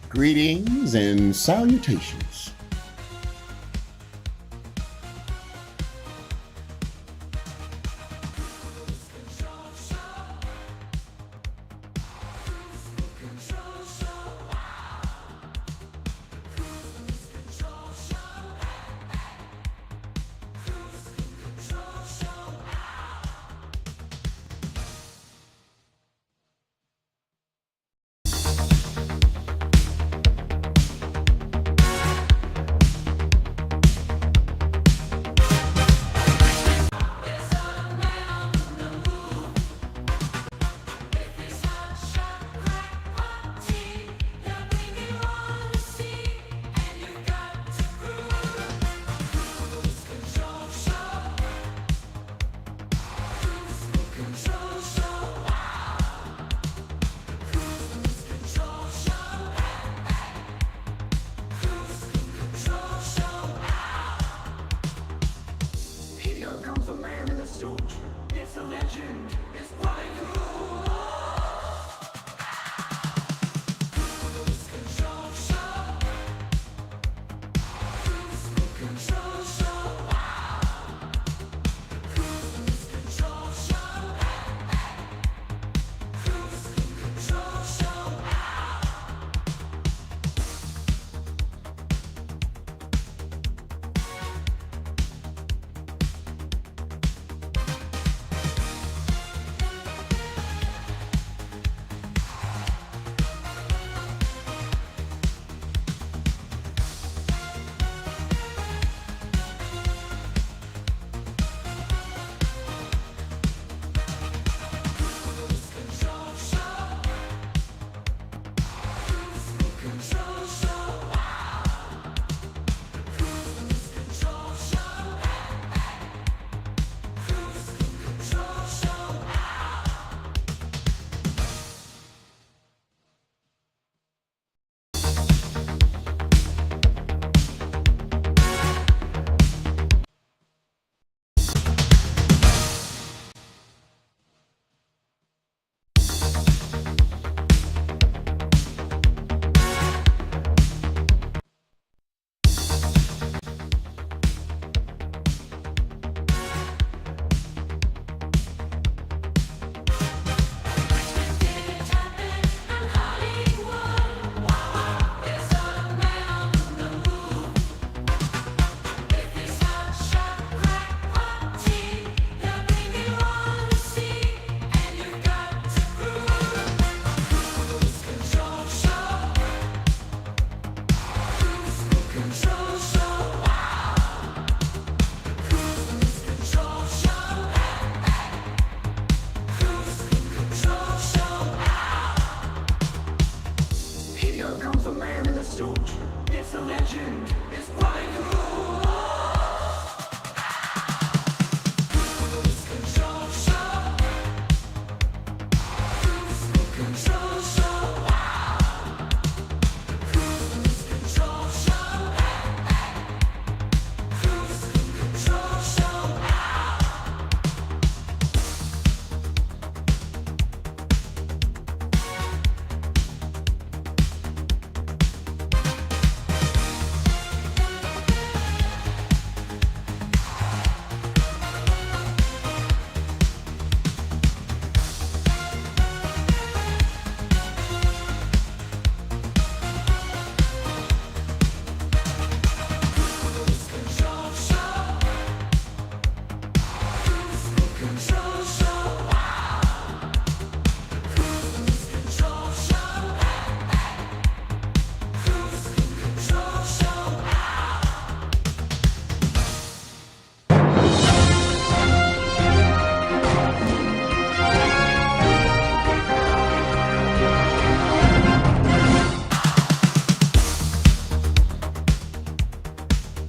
Greetings and salutations.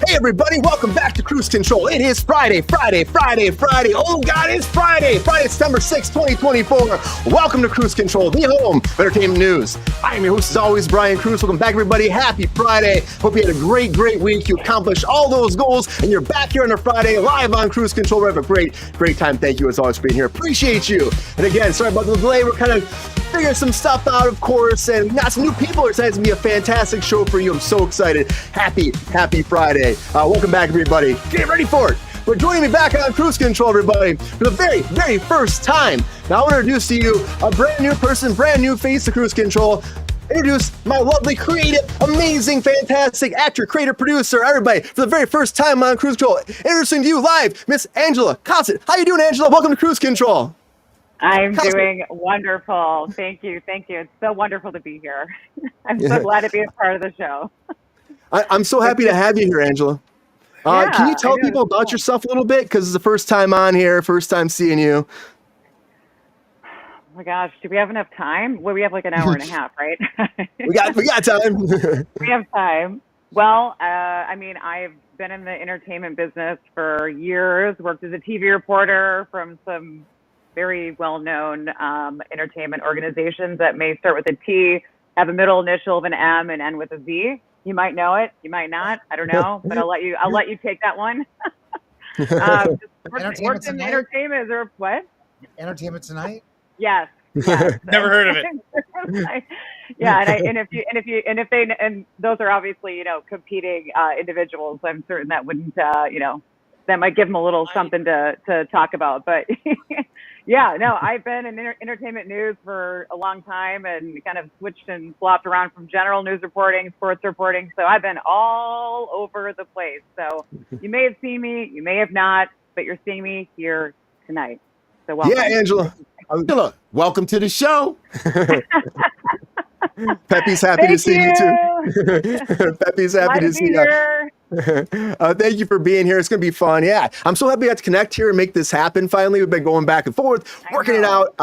Hey everybody, welcome back to Kruse Control. It is Friday. Oh God, it's Friday, September 6th, 2024. Welcome to Kruse Control, the home of entertainment news. I am your host as always, Brian Kruse. Welcome back everybody, happy Friday. Hope you had a great week. You accomplished all those goals and you're back here on a Friday live on Kruse Control. We have a great time. Thank you as always for being here. Appreciate you. And again, sorry about the delay. We're kind of figure some stuff out, of course, and we got some new people. It's going to be a fantastic show for you. I'm so excited. Happy Friday. Welcome back, everybody. Get ready for it. We're joining me back on Kruse Control, everybody, for the very, very first time. Now, I want to introduce to you a brand new person, brand new face to Kruse Control. Introduce my lovely, creative, amazing, fantastic actor, creator, producer, everybody, for the very first time on Kruse Control. Introducing to you live, Miss Angela Cossett. How you doing, Angela? Welcome to Kruse Control. I'm doing wonderful. Thank you. It's so wonderful to be here. I'm so glad to be a part of the show. I'm so happy to have you here, Angela. Can you tell people about yourself a little bit? Because it's the first time on here, first time seeing you. Oh my gosh, do we have enough time? Well, we have like an hour and a half, right? we got time. We have time. Well, I've been in the entertainment business for years, worked as a TV reporter from some very well-known entertainment organizations that may start with a T, have a middle initial of an M, and end with a V. You might know it, you might not. I don't know, but I'll let you take that one. Worked in entertainment or what? Entertainment Tonight. Yes. Never heard of it. Yeah, and those are obviously competing individuals. I'm certain that wouldn't that might give them a little something to talk about. But yeah, no, I've been in entertainment news for a long time and kind of switched and flopped around from general news reporting, sports reporting. So I've been all over the place. So you may have seen me, you may have not, but you're seeing me here tonight. So welcome. Yeah, Angela. Angela, welcome to the show. Peppy's happy to see you too. Peppy's happy to see you. Thank you for being here. It's going to be fun. Yeah, I'm so happy we got to connect here and make this happen. Finally, we've been going back and forth, working it out.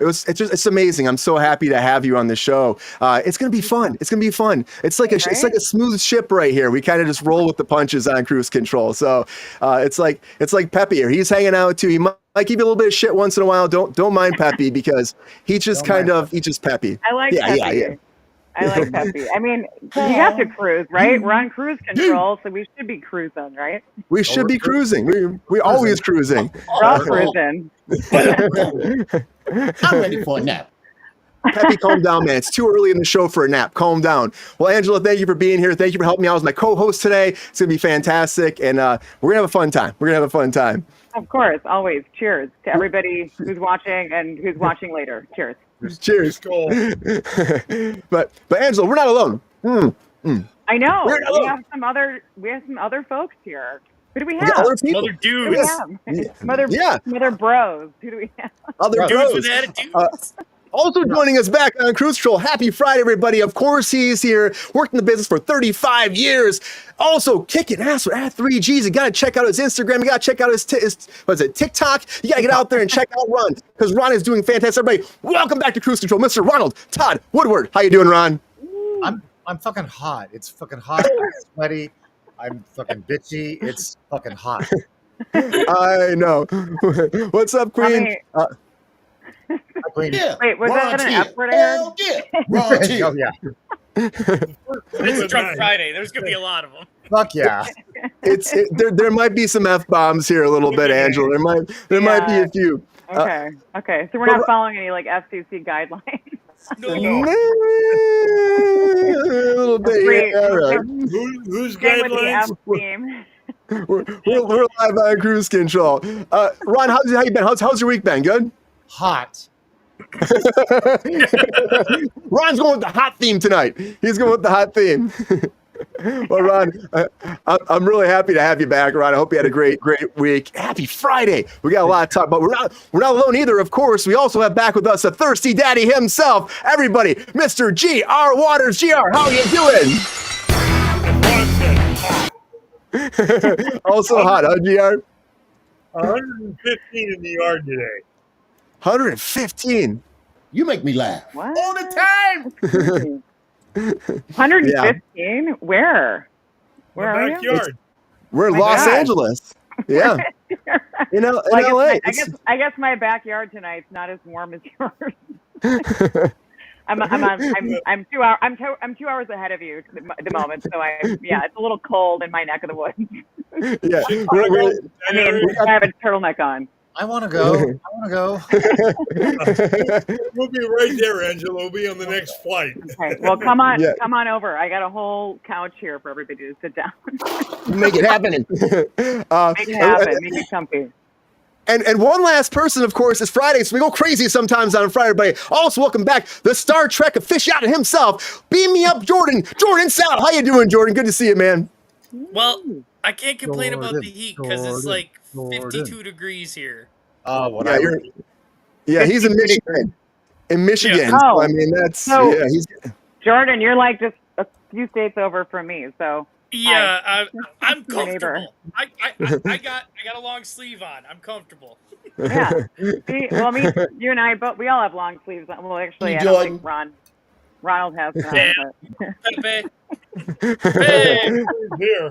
It's amazing. I'm so happy to have you on the show. It's going to be fun. It's like a smooth ship right here. We kind of just roll with the punches on Kruse Control. So it's like Peppy here. He's hanging out too. He might give you a little bit of shit once in a while. Don't mind Peppy because he's just Peppy. I like Peppy. Yeah. I like Peppy. I mean, you have to cruise, right? We're on Kruse Control, so we should be cruising, right? We should be cruising. We always cruising. We're all cruising. I'm ready for a nap. Peppy, calm down, man. It's too early in the show for a nap. Calm down. Well, Angela, thank you for being here. Thank you for helping me out as my co-host today. It's going to be fantastic, and we're going to have a fun time. Of course, always. Cheers to everybody who's watching and who's watching later. Cheers. Cheers. But Angela, we're not alone. I know. We have some other folks here. Who do we have? Other people. Other dudes. Some other bros. Who do we have? Other Dudes bros. with attitudes. Also joining us back on Kruse Control. Happy Friday, everybody. Of course, he's here. Worked in the business for 35 years. Also kicking ass with @3Gs. You got to check out his Instagram. You got to check out his TikTok. You got to get out there and check out Ron because Ron is doing fantastic. Everybody, welcome back to Kruse Control, Mr. Ronald Todd Woodward. How you doing, Ron? I'm fucking hot. It's fucking hot. I'm sweaty. I'm fucking bitchy. It's fucking hot. I know. What's up, Queen? Yeah. Wait, was that an F word I heard? Hell yeah. Ron T. Oh, yeah. It's Drunk Friday. There's going to be a lot of them. Fuck yeah. There might be some F-bombs here a little bit, Angela. There might be a few. Okay. So we're not following any like FCC guidelines. No. A little bit. Great. Yeah, right. Who's Stay with the guidelines? F theme. We're live on Kruse Control. Ron, how you been? How's your week been? Good? Hot. Ron's going with the hot theme tonight. He's going with the hot theme. Well, Ron, I'm really happy to have you back, Ron. I hope you had a great week. Happy Friday. We got a lot to talk about. We're not alone either, of course. We also have back with us a thirsty daddy himself. Everybody, Mr. G.R. Waters. G.R., how are you doing? Also hot, huh, G.R.? 115 in the yard today. 115. You make me laugh. What? All the time. 115? Where? Where are you? Backyard. We're in My Los God. Angeles. Yeah. in Well, LA. I guess my backyard tonight's not as warm as yours. I'm 2 hours. I'm 2 hours ahead of you at the moment, so it's a little cold in my neck of the woods. Yeah. I have a turtleneck on. I want to go. I want to go. We'll be right there, Angela. We'll be on the next flight. Okay. Well, come on, Yeah. come on over. I got a whole couch here for everybody to sit down. Make it happen. Make it happen. Make it comfy. And one last person, of course, is Friday, so we go crazy sometimes on Friday. But also, welcome back the Star Trek aficionado himself. Beam me up, Jordan. Jordan Sal, how you doing, Jordan? Good to see you, man. Well, I can't complain about Jordan, the heat because it's Jordan, like Jordan. 52 degrees here. Oh, whatever. Yeah, he's in Michigan. In Michigan. Yeah. So, Oh. I mean, that's So- yeah. He's Jordan, you're like just a few states over from me, so Yeah, I'm My neighbor. comfortable. I got a long sleeve on. I'm comfortable. yeah. See, well, me, you and I, but we all have long sleeves. Well, actually, You I don't Jordan. think Ronald has none. Yeah. But. Pepe. Hey. Here.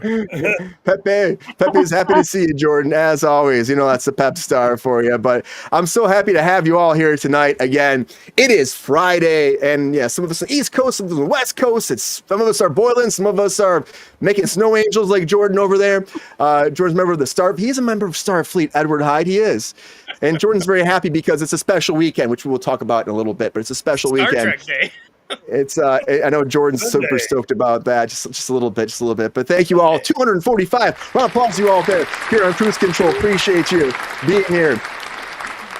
Pepe's happy to see you, Jordan, as always. You know, that's the pep star for you. But I'm so happy to have you all here tonight. Again, it is Friday, and yeah, some of us on the East Coast, some of us on the West Coast. Some of us are boiling, some of us are making snow angels like Jordan over there. Jordan's a member of the Star. He's a member of Starfleet, Edward Hyde. He is. And Jordan's very happy because it's a special weekend, which we will talk about in a little bit, but it's a special Star weekend. Trek Day. It's I know Jordan's super Sunday. stoked about that, just a little bit. But thank you all, 245. Round of applause to you all there here on Kruse Control. Appreciate you being here,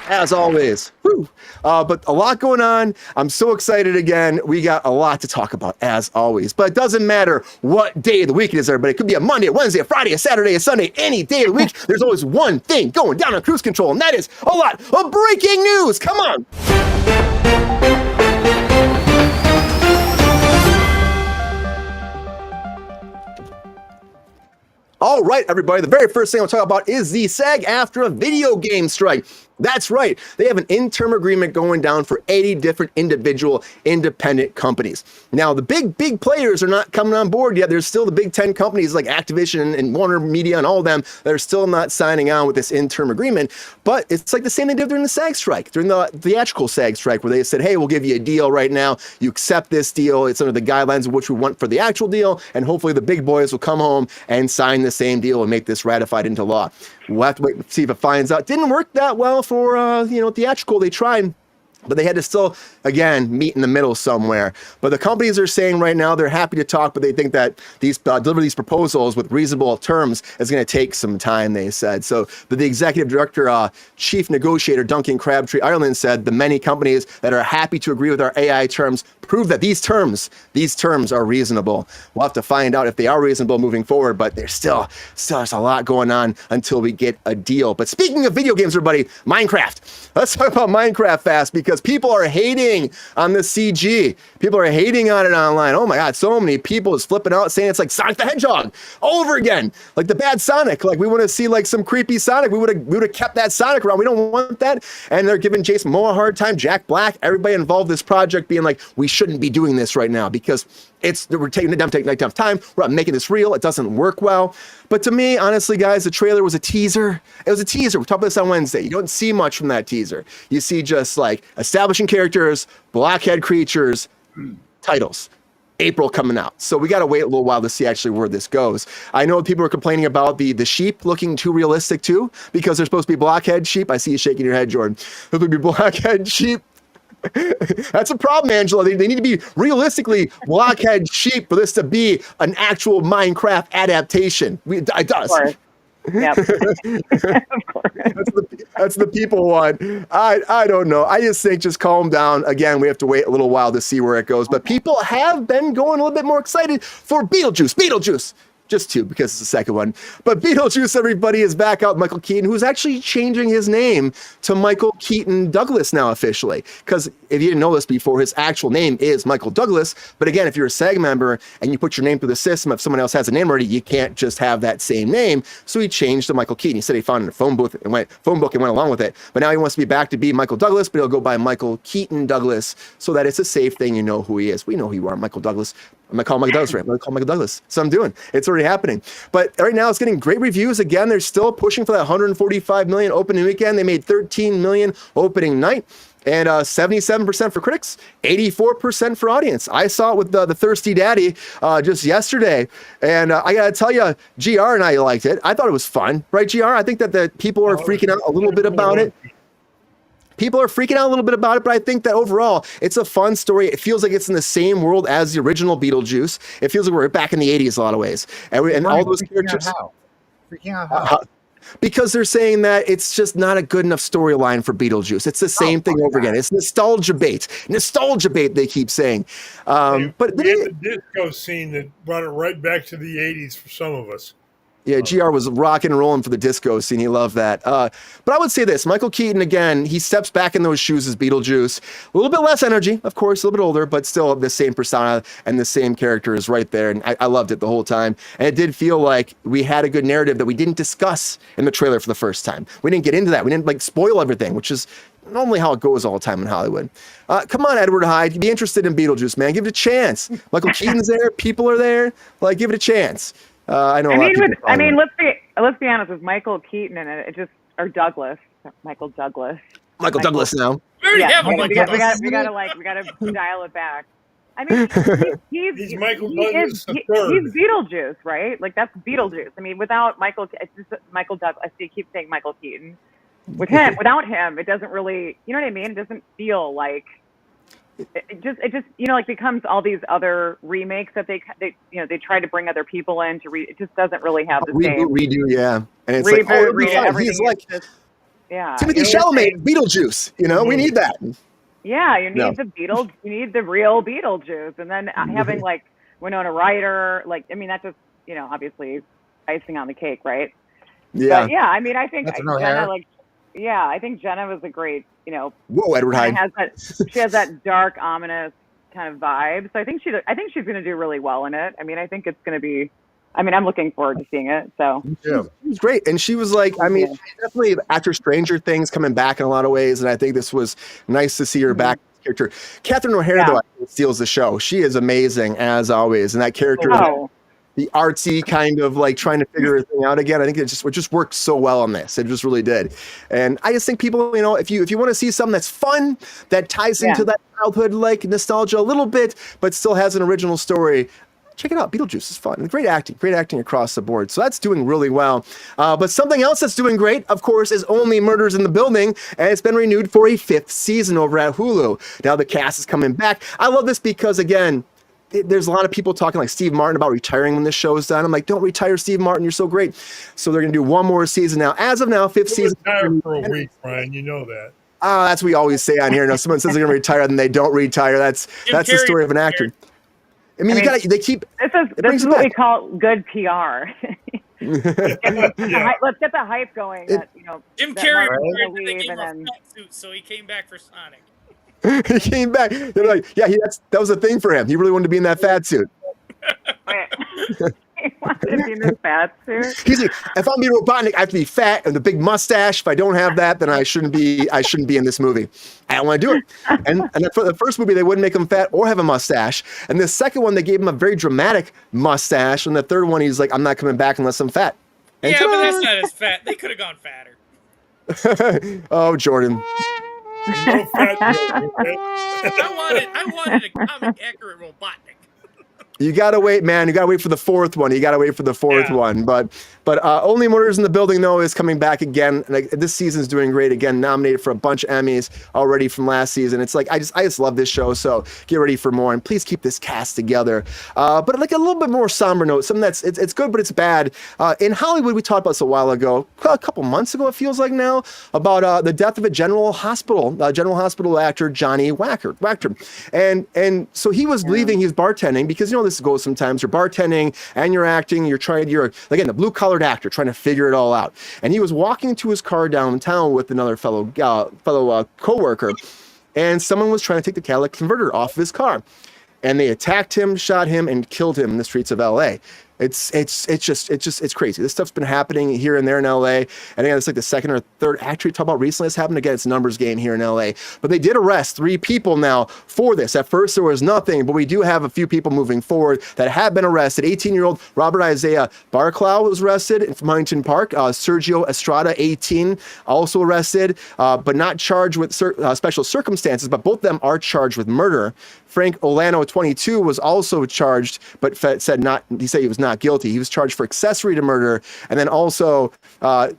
as always. Woo. But a lot going on. I'm so excited again. We got a lot to talk about, as always. But it doesn't matter what day of the week it is, everybody. It could be a Monday, a Wednesday, a Friday, a Saturday, a Sunday, any day of the week. There's always one thing going down on Kruse Control, and that is a lot of breaking news. Come on. All right, everybody, the very first thing I'll talk about is the SAG-AFTRA video game strike. That's right. They have an interim agreement going down for 80 different individual independent companies. Now, the big players are not coming on board yet. There's still the big 10 companies like Activision and Warner Media and all of them that are still not signing on with this interim agreement. But it's like the same they did during the SAG strike, during the theatrical SAG strike, where they said, hey, we'll give you a deal right now. You accept this deal. It's under the guidelines of which we want for the actual deal. And hopefully the big boys will come home and sign the same deal and make this ratified into law. We'll have to wait and see if it finds out. Didn't work that well for theatrical. They tried, but they had to still, again, meet in the middle somewhere. But the companies are saying right now they're happy to talk, but they think that these deliver these proposals with reasonable terms is going to take some time, they said. So the executive director, chief negotiator Duncan Crabtree Ireland said the many companies that are happy to agree with our AI terms prove that these terms are reasonable. We'll have to find out if they are reasonable moving forward, but there's still there's a lot going on until we get a deal. But speaking of video games, everybody, Minecraft. Let's talk about Minecraft fast because people are hating on the CG. People are hating on it online. Oh my God, so many people is flipping out saying it's like Sonic the Hedgehog all over again. Like the bad Sonic. Like we want to see like some creepy Sonic. We would have kept that Sonic around. We don't want that. And they're giving Jason Momoa a hard time, Jack Black, everybody involved in this project being like, we shouldn't be doing this right now because we're taking time. We're not making this real. It doesn't work well. But to me, honestly, guys, the trailer was a teaser. It was a teaser. We're talking about this on Wednesday. You don't see much from that teaser. You see just like establishing characters, blockhead creatures, titles. April coming out. So we got to wait a little while to see actually where this goes. I know people are complaining about the sheep looking too realistic too, because they're supposed to be blockhead sheep. I see you shaking your head, Jordan. They're supposed to be blockhead sheep. That's a problem, Angela. They need to be realistically blockhead sheep for this to be an actual Minecraft adaptation. It does. Of course. Yep. Of course. That's the people one. I don't know. I just think just calm down. Again, we have to wait a little while to see where it goes. But people have been going a little bit more excited for Beetlejuice. Just two, because it's the second one. But Beetlejuice, everybody, is back out. Michael Keaton, who's actually changing his name to Michael Keaton Douglas now officially. Because if you didn't know this before, his actual name is Michael Douglas. But again, if you're a SAG member and you put your name through the system, if someone else has a name already, you can't just have that same name. So he changed to Michael Keaton. He said he found it in a phone book and went along with it. But now he wants to be back to be Michael Douglas, but he'll go by Michael Keaton Douglas so that it's a safe thing. You know who he is. We know who you are, Michael Douglas. I'm going to call Michael Douglas. I'm going to call Michael Douglas. So I'm doing. It's already happening. But right now it's getting great reviews. Again, they're still pushing for that 145 million opening weekend. They made 13 million opening night. And 77% for critics, 84% for audience. I saw it with the Thirsty Daddy just yesterday. And I got to tell you, GR and I liked it. I thought it was fun. Right, GR? I think that the people are freaking out a little bit about it. People are freaking out a little bit about it, but I think that overall, it's a fun story. It feels like it's in the same world as the original Beetlejuice. It feels like we're back in the 80s a lot of ways. And all those characters... Freaking out how? Because they're saying that it's just not a good enough storyline for Beetlejuice. It's the same thing over again. It's nostalgia bait. Nostalgia bait, they keep saying. But the disco scene that brought it right back to the 80s for some of us. Yeah, GR was rocking and rolling for the disco scene. He loved that. But I would say this, Michael Keaton, again, he steps back in those shoes as Beetlejuice. A little bit less energy, of course, a little bit older, but still the same persona and the same character is right there. And I loved it the whole time. And it did feel like we had a good narrative that we didn't discuss in the trailer for the first time. We didn't get into that. We didn't like spoil everything, which is normally how it goes all the time in Hollywood. Come on, Edward Hyde, be interested in Beetlejuice, man. Give it a chance. Michael Keaton's there. People are there. Like, give it a chance. I know. Let's be honest with Michael Keaton and it just or Douglas, Michael Douglas. Michael Douglas now. We gotta dial it back. I mean, he's Michael Douglas the third. He's Beetlejuice, right? Like that's Beetlejuice. I mean, without Michael, it's just Michael Douglas. I keep saying Michael Keaton. Without him, it doesn't really, you know what I mean? It doesn't feel like. It just like becomes all these other remakes that they try to bring other people in to it just doesn't really have the same redo, yeah. And it's everything. He's like yeah, Timothy Chalamet, Beetlejuice. You know, we need that. Yeah, you need you need the real Beetlejuice, and then having like Winona Ryder, like I mean that's just obviously icing on the cake, right? Yeah, but yeah. I mean, I think Jenna, I think Jenna was a great, Whoa, Edward Hyde. She has that dark, ominous kind of vibe. So I think she's going to do really well in it. I mean, I think it's going to be. I mean, I'm looking forward to seeing it. So yeah, it was great, and she was like, I mean, definitely after Stranger Things coming back in a lot of ways, and I think this was nice to see her back. Character, Catherine O'Hara though steals the show. She is amazing as always, and that character. The artsy kind of like trying to figure everything out again. I think it just worked so well on this. It just really did. And I just think people, if you want to see something that's fun, that ties into that childhood like nostalgia a little bit, but still has an original story, check it out. Beetlejuice is fun. Great acting across the board. So that's doing really well. But something else that's doing great, of course, is Only Murders in the Building, and it's been renewed for a 5th season over at Hulu. Now the cast is coming back. I love this because again, there's a lot of people talking like Steve Martin about retiring when this show is done. I'm like, don't retire, Steve Martin. You're so great. So they're going to do one more season now. As of now, 5th season. Retire for a week, Brian. You know that. That's what we always say on here. No, someone says they're going to retire, then they don't retire. That's the story of an actor. I mean, they keep. This is what we call good PR. Let's get the hype going. Jim Carrey gave him a fat suit, so he came back for Sonic. He came back. They're like, yeah, that was a thing for him. He really wanted to be in that fat suit. He wanted to be in this fat suit. He's like, if I'm being Robotnik, I have to be fat and the big mustache. If I don't have that, then I shouldn't be in this movie. I don't want to do it. And for the first movie, they wouldn't make him fat or have a mustache. And the second one, they gave him a very dramatic mustache. And the third one, he's like, I'm not coming back unless I'm fat. And but that's not as fat. They could have gone fatter. Oh, Jordan. No fat. I wanted a comic accurate Robotnik. You gotta wait, man. You gotta wait for the fourth one. But Only Murders in the Building though is coming back again. Like this season's doing great again. Nominated for a bunch of Emmys already from last season. It's like I just love this show. So get ready for more and please keep this cast together. But like a little bit more somber note. Something that's it's good but it's bad. In Hollywood, we talked about this a while ago, a couple months ago. It feels like now about the death of a General Hospital actor Johnny Wachter. And so he was leaving. He was bartending because this goes sometimes. You're bartending and you're acting. You're again the blue collared actor trying to figure it all out. And he was walking to his car downtown with another fellow coworker, and someone was trying to take the catalytic converter off of his car, and they attacked him, shot him, and killed him in the streets of L.A. It's crazy. This stuff's been happening here and there in LA. And again, it's like the second or third actually talk about recently it's happened again. It's a numbers game here in LA. But they did arrest 3 people now for this. At first there was nothing, but we do have a few people moving forward that have been arrested. 18-year-old Robert Isaiah Barclow was arrested from Huntington Park. Sergio Estrada, 18, also arrested, but not charged with special circumstances. But both of them are charged with murder. Frank Olano, 22, was also charged, but he said he was not guilty. He was charged for accessory to murder, and then also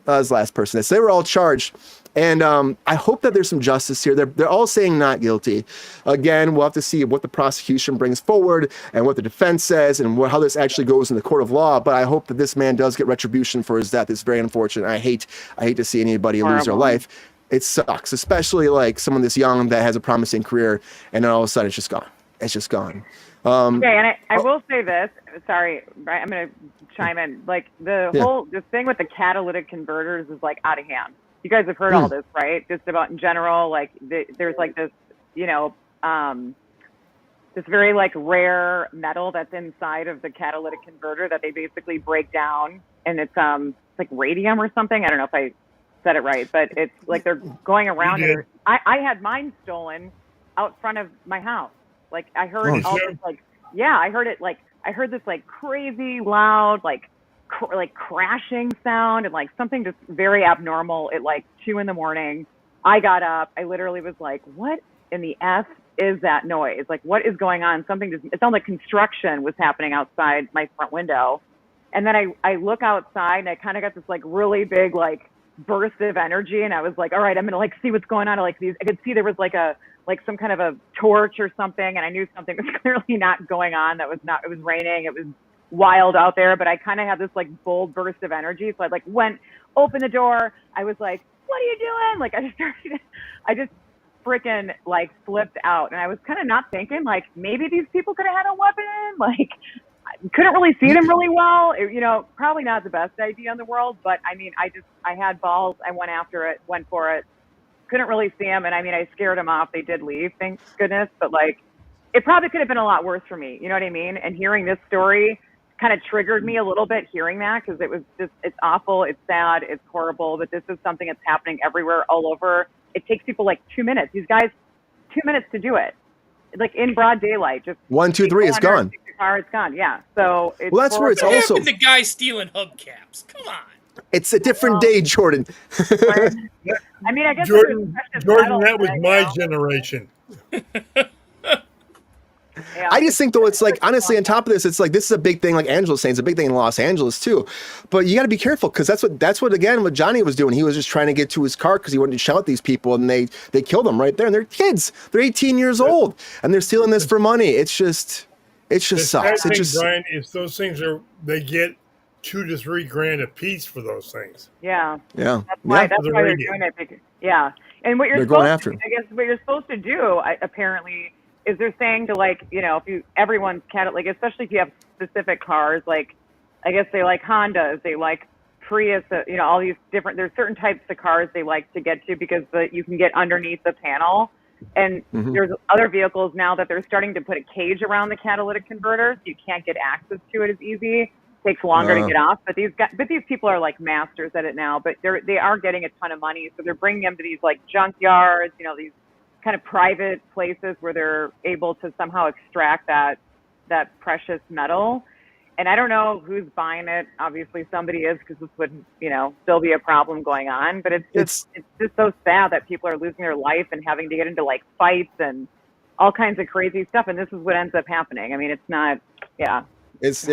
his last person. So they were all charged. And I hope that there's some justice here. They're all saying not guilty. Again, we'll have to see what the prosecution brings forward and what the defense says and how this actually goes in the court of law. But I hope that this man does get retribution for his death. It's very unfortunate. I hate to see anybody lose their life. It sucks, especially like someone this young that has a promising career, and then all of a sudden it's just gone. It's just gone. Okay, and I will say this. Sorry, I'm going to chime in. Like this thing with the catalytic converters is like out of hand. You guys have heard all this, right? Just about in general, like there's like this, this very like rare metal that's inside of the catalytic converter that they basically break down, and it's like radium or something. I don't know if I said it right, but it's like they're going around. And I had mine stolen out front of my house. Like I heard all this, like I heard it. Like I heard this like crazy loud like crashing sound and like something just very abnormal at like 2 a.m. I got up. I literally was like, what in the F is that noise? Like, what is going on? It sounded like construction was happening outside my front window. And then I look outside and I kind of got this like really big like burst of energy, and I was like, all right, I'm gonna like see what's going on. I could see there was like some kind of a torch or something, and I knew something was clearly not going on. It was raining. It was wild out there, but I kind of had this like bold burst of energy. So I like opened the door. I was like, what are you doing? Like I just freaking like flipped out, and I was kind of not thinking like maybe these people could have had a weapon. Like I couldn't really see them really well. Probably not the best idea in the world, but I mean, I had balls. I went for it. Couldn't really see them, and I mean, I scared them off. They did leave, thank goodness. But like, it probably could have been a lot worse for me. You know what I mean? And hearing this story kind of triggered me a little bit, hearing that, because it's awful, it's sad, it's horrible. But this is something that's happening everywhere, all over. It takes people like 2 minutes. These guys, 2 minutes to do it, like in broad daylight. Just 1, 2, 3, it's gone. Car, it's gone. Yeah. So it's that's where it's What also happened to the guy stealing hubcaps? Come on. It's a different day, Jordan. I mean, I guess Jordan, that was my generation. Yeah. I just think though, it's like, honestly, on top of this, it's like, this is a big thing, like Angela's saying, it's a big thing in Los Angeles too. But you got to be careful, because that's what again, what Johnny was doing. He was just trying to get to his car because he wanted to shout at these people, and they killed him right there. And they're kids. They're 18 years old, and they're stealing this for money. It just sucks. It just, Brian, if those things they get $2 to $3 grand a piece for those things. Yeah. Yeah. That's why they're doing it. Yeah. And what you're supposed to do, apparently, is they're saying to like, if everyone's like, especially if you have specific cars, like, I guess they like Hondas, they like Prius, all these different, there's certain types of cars they like to get to because you can get underneath the panel. And there's other vehicles now that they're starting to put a cage around the catalytic converter, so you can't get access to it as easy. It takes longer to get off. But these people are like masters at it now. But they are getting a ton of money, so they're bringing them to these like junkyards, these kind of private places where they're able to somehow extract that precious metal. And I don't know who's buying it. Obviously somebody is, because this would, still be a problem going on. But it's just so sad that people are losing their life and having to get into like fights and all kinds of crazy stuff. And this is what ends up happening. I mean, it's not, It's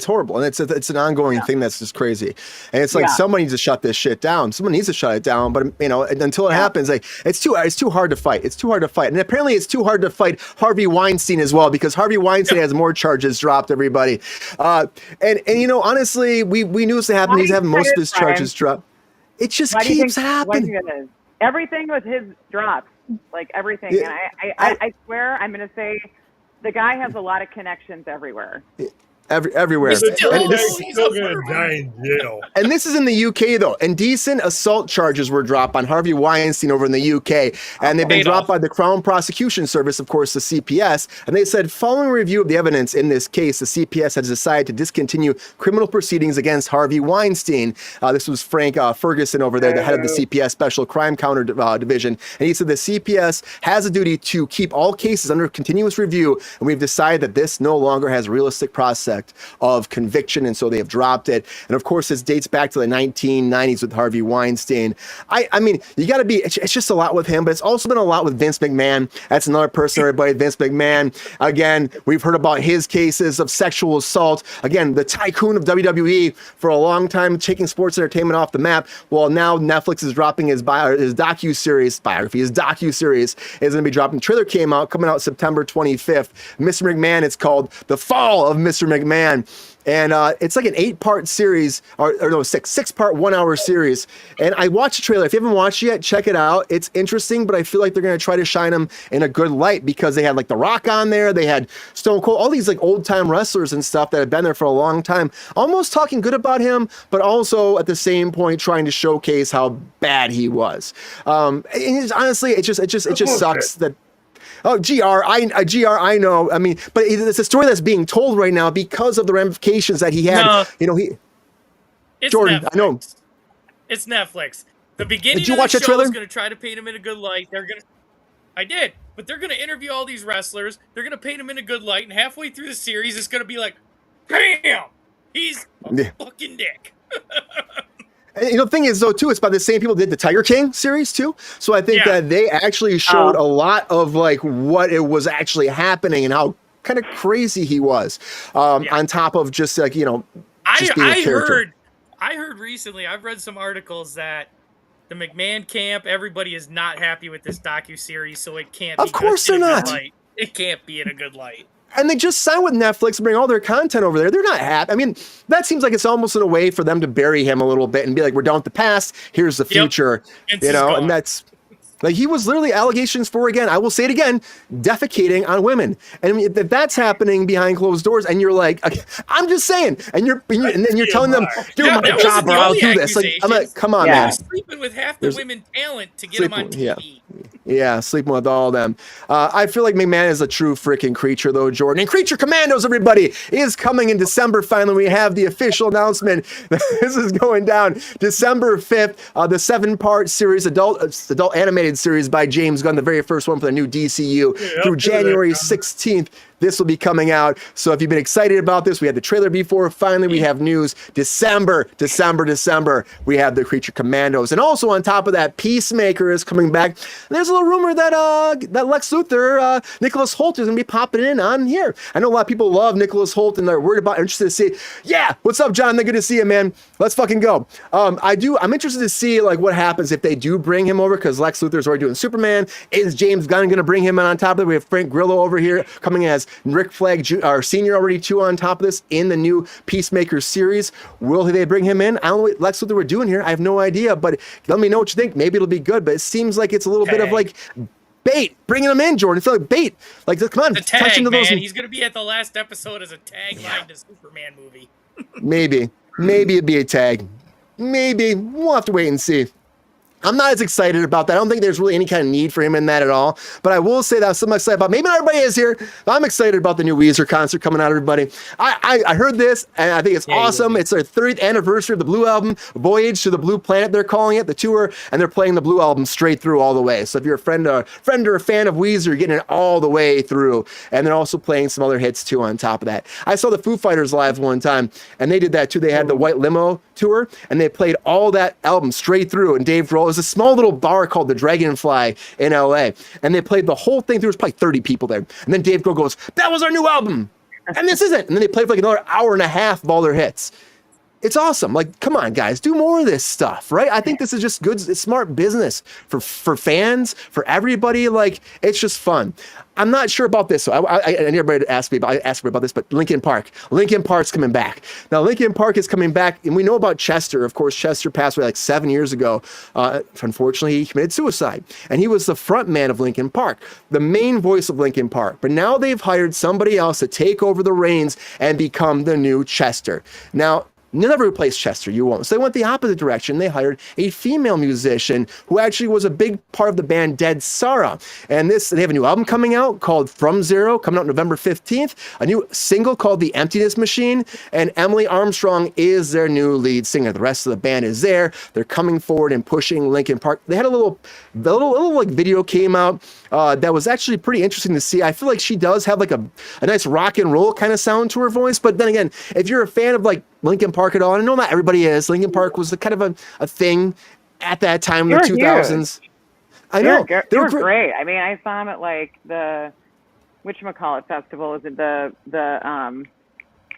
horrible, and it's an ongoing thing that's just crazy, and it's like someone needs to shut this shit down. Someone needs to shut it down, but until it happens, like it's too hard to fight. It's too hard to fight, and apparently it's too hard to fight Harvey Weinstein as well, because Harvey Weinstein has more charges dropped. Everybody, and honestly, we knew this would happen. He's having most of his charges dropped. It just keeps happening. Everything with his drops, like everything. And I swear, I'm going to say, the guy has a lot of connections everywhere. everywhere. He's still- And He's this, still gonna die in jail. and this is in the UK though. Indecent assault charges were dropped on Harvey Weinstein over in the UK, and they've been Paid dropped off. by the Crown Prosecution Service, of course, the CPS. And they said, following review of the evidence in this case, the CPS has decided to discontinue criminal proceedings against Harvey Weinstein. This was Frank Ferguson over there, the head of the CPS Special Crime Counter Division, and he said the CPS has a duty to keep all cases under continuous review, and we've decided that this no longer has realistic prospect of conviction, and so they have dropped it. And of course, this dates back to the 1990s with Harvey Weinstein. I mean, you got to be, it's just a lot with him, but it's also been a lot with Vince McMahon. That's another person, everybody, Vince McMahon. Again, we've heard about his cases of sexual assault. Again, the tycoon of WWE for a long time, taking sports entertainment off the map. Well, now Netflix is dropping his docu-series is going to be dropping. The trailer came out, coming out September 25th. Mr. McMahon, it's called The Fall of Mr. McMahon. And it's like an 8-part series, or no, six-part 1-hour series. And I watched the trailer. If you haven't watched it yet, check it out. It's interesting, but I feel like they're going to try to shine him in a good light because they had like The Rock on there. They had Stone Cold, all these like old-time wrestlers and stuff that have been there for a long time, almost talking good about him, but also at the same point trying to showcase how bad he was. And honestly, it just sucks that. Oh, GR, I know. I mean, but it's a story that's being told right now because of the ramifications that he had. No. You know, It's Jordan, Netflix. I know. It's Netflix. The beginning Did you of watch the that show trailer? is going to try to paint him in a good light. I did, but they're going to interview all these wrestlers. They're going to paint him in a good light, and halfway through the series, it's going to be like, damn, he's a fucking dick. And, you know, the thing is, though, too, it's by the same people that did the Tiger King series, too. So I think that they actually showed a lot of, like, what it was actually happening and how kind of crazy he was on top of just, like, you know, just being a character. I heard recently, I've read some articles that the McMahon camp, everybody is not happy with this docuseries, so it can't be Of course they're in a good not. light. It can't be in a good light. And they just signed with Netflix and bring all their content over there. They're not happy. I mean, that seems like it's almost in a way for them to bury him a little bit and be like, we're done with the past. Here's the future, you know, and that's like, he was literally allegations for, again, I will say it again, defecating on women. And I mean, if that's happening behind closed doors and you're like, okay, I'm just saying, and then you're telling them, do my job or I'll do this. Like, I'm like, come on, man. He's sleeping with half the women talent to get him on TV. Yeah, sleeping with all of them. I feel like McMahon is a true freaking creature, though, Jordan. And Creature Commandos, everybody, is coming in December. Finally, we have the official announcement. This is going down December 5th. The 7-part series, adult animated series by James Gunn, the very first one for the new DCU, through January 16th. This will be coming out. So if you've been excited about this, we had the trailer before. Finally, we have news. December. We have the Creature Commandos. And also on top of that, Peacemaker is coming back. And there's a little rumor that that Lex Luthor, Nicholas Hoult, is going to be popping in on here. I know a lot of people love Nicholas Hoult and they're interested to see. Yeah, what's up, John? They're good to see you, man. Let's fucking go. I'm interested to see like what happens if they do bring him over because Lex Luthor's already doing Superman. Is James Gunn going to bring him in on top of it? We have Frank Grillo over here coming as Rick Flag Sr. already too on top of this in the new Peacemaker series. Will they bring him in? I don't know what Lex Luthor we're doing here. I have no idea, but let me know what you think. Maybe it'll be good, but it seems like it's a little bit of like bait, bringing him in, Jordan. I feel like bait. Like, come on, the tag, touch into man. those. He's gonna be at the last episode as a tagline to Superman movie. Maybe it'd be a tag. Maybe we'll have to wait and see. I'm not as excited about that. I don't think there's really any kind of need for him in that at all. But I will say that I'm so excited about. Maybe not everybody is here. But I'm excited about the new Weezer concert coming out. Everybody, I heard this and I think it's awesome. It's their 3rd anniversary of the Blue album, Voyage to the Blue Planet. They're calling it the tour, and they're playing the Blue album straight through all the way. So if you're a friend or a fan of Weezer, you're getting it all the way through. And they're also playing some other hits too on top of that. I saw the Foo Fighters live one time, and they did that too. They had the White Limo tour, and they played all that album straight through. And Dave Grohl, it was a small little bar called the Dragonfly in LA, and they played the whole thing. There was probably 30 people there. And then Dave Grohl goes, "That was our new album, and this isn't." And then they played for like another hour and a half of all their hits. It's awesome. Like, come on, guys, do more of this stuff, right? I think this is just good, smart business for fans, for everybody. Like, it's just fun. I'm not sure about this. So I need everybody to ask me about this, but Linkin Park. Linkin Park's coming back. Now, Linkin Park is coming back, and we know about Chester. Of course, Chester passed away like 7 years ago. Unfortunately, he committed suicide, and he was the front man of Linkin Park, the main voice of Linkin Park. But now they've hired somebody else to take over the reins and become the new Chester. Now, you'll never replace Chester, you won't. So they went the opposite direction. They hired a female musician who actually was a big part of the band Dead Sarah. And they have a new album coming out called From Zero, coming out November 15th. A new single called The Emptiness Machine. And Emily Armstrong is their new lead singer. The rest of the band is there. They're coming forward and pushing Linkin Park. They had a little like video came out that was actually pretty interesting to see. I feel like she does have like a nice rock and roll kind of sound to her voice. But then again, if you're a fan of like Linkin Park at all, and I know not everybody is. Linkin Park was kind of a thing at that time in the 2000s. I know. They were great. I mean, I saw them at like the whatchamacallit festival. Is it the oh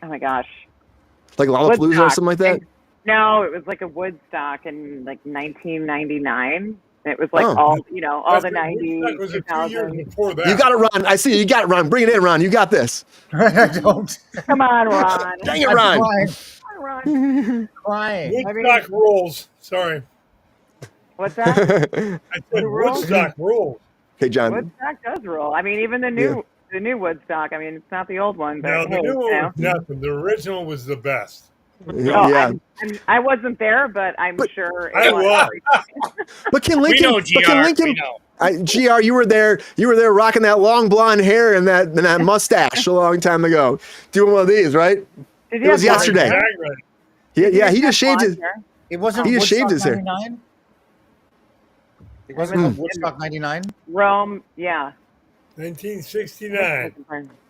my gosh. Like Lollapalooza or something like that? No, it was like a Woodstock in like 1999. It was like all the 90s, was 2000s. 2 years before that. You got it, Ron. I see you. You got it, Ron. Bring it in, Ron. You got this. I don't. Come on, Ron. Dang it, Ron. Ron. Crying. Woodstock rules. Sorry. What's that? I said Woodstock rules. Hey, John. Woodstock does rule. I mean, even the new Woodstock. I mean, it's not the old one, but Now, the hey, new one you know. was nothing. The original was the best. Yeah. I wasn't there, but I'm sure. I was. But can We Lincoln? know, But can GR. Lincoln? We know. GR, you were there. You were there, rocking that long blonde hair and that mustache a long time ago. Doing one of these, right? Did It was you have yesterday. Exactly. Yeah, he blonde just shaved his. hair? It wasn't He just Woodstock shaved his hair. 99? It wasn't called Woodstock 99? Rome, yeah. 1969.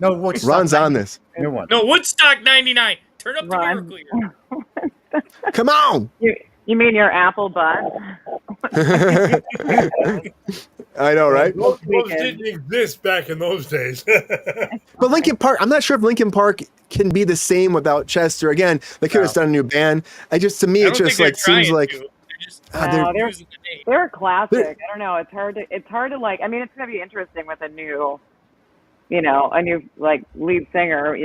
No, Woodstock. Ron's on this. New one. No, Woodstock 99. Turn up the Ron. Miracle Ear. Come on. You mean your apple butt? I know, right? Those Weekend. didn't exist back in those days. But Linkin Park, I'm not sure if Linkin Park can be the same without Chester. Again, they could have No. done a new band. It just to me, I it don't just think like they're seems trying like to. They're just they're- using the name. They're classic. I don't know. It's hard to like. I mean, it's gonna be interesting with a new like lead singer.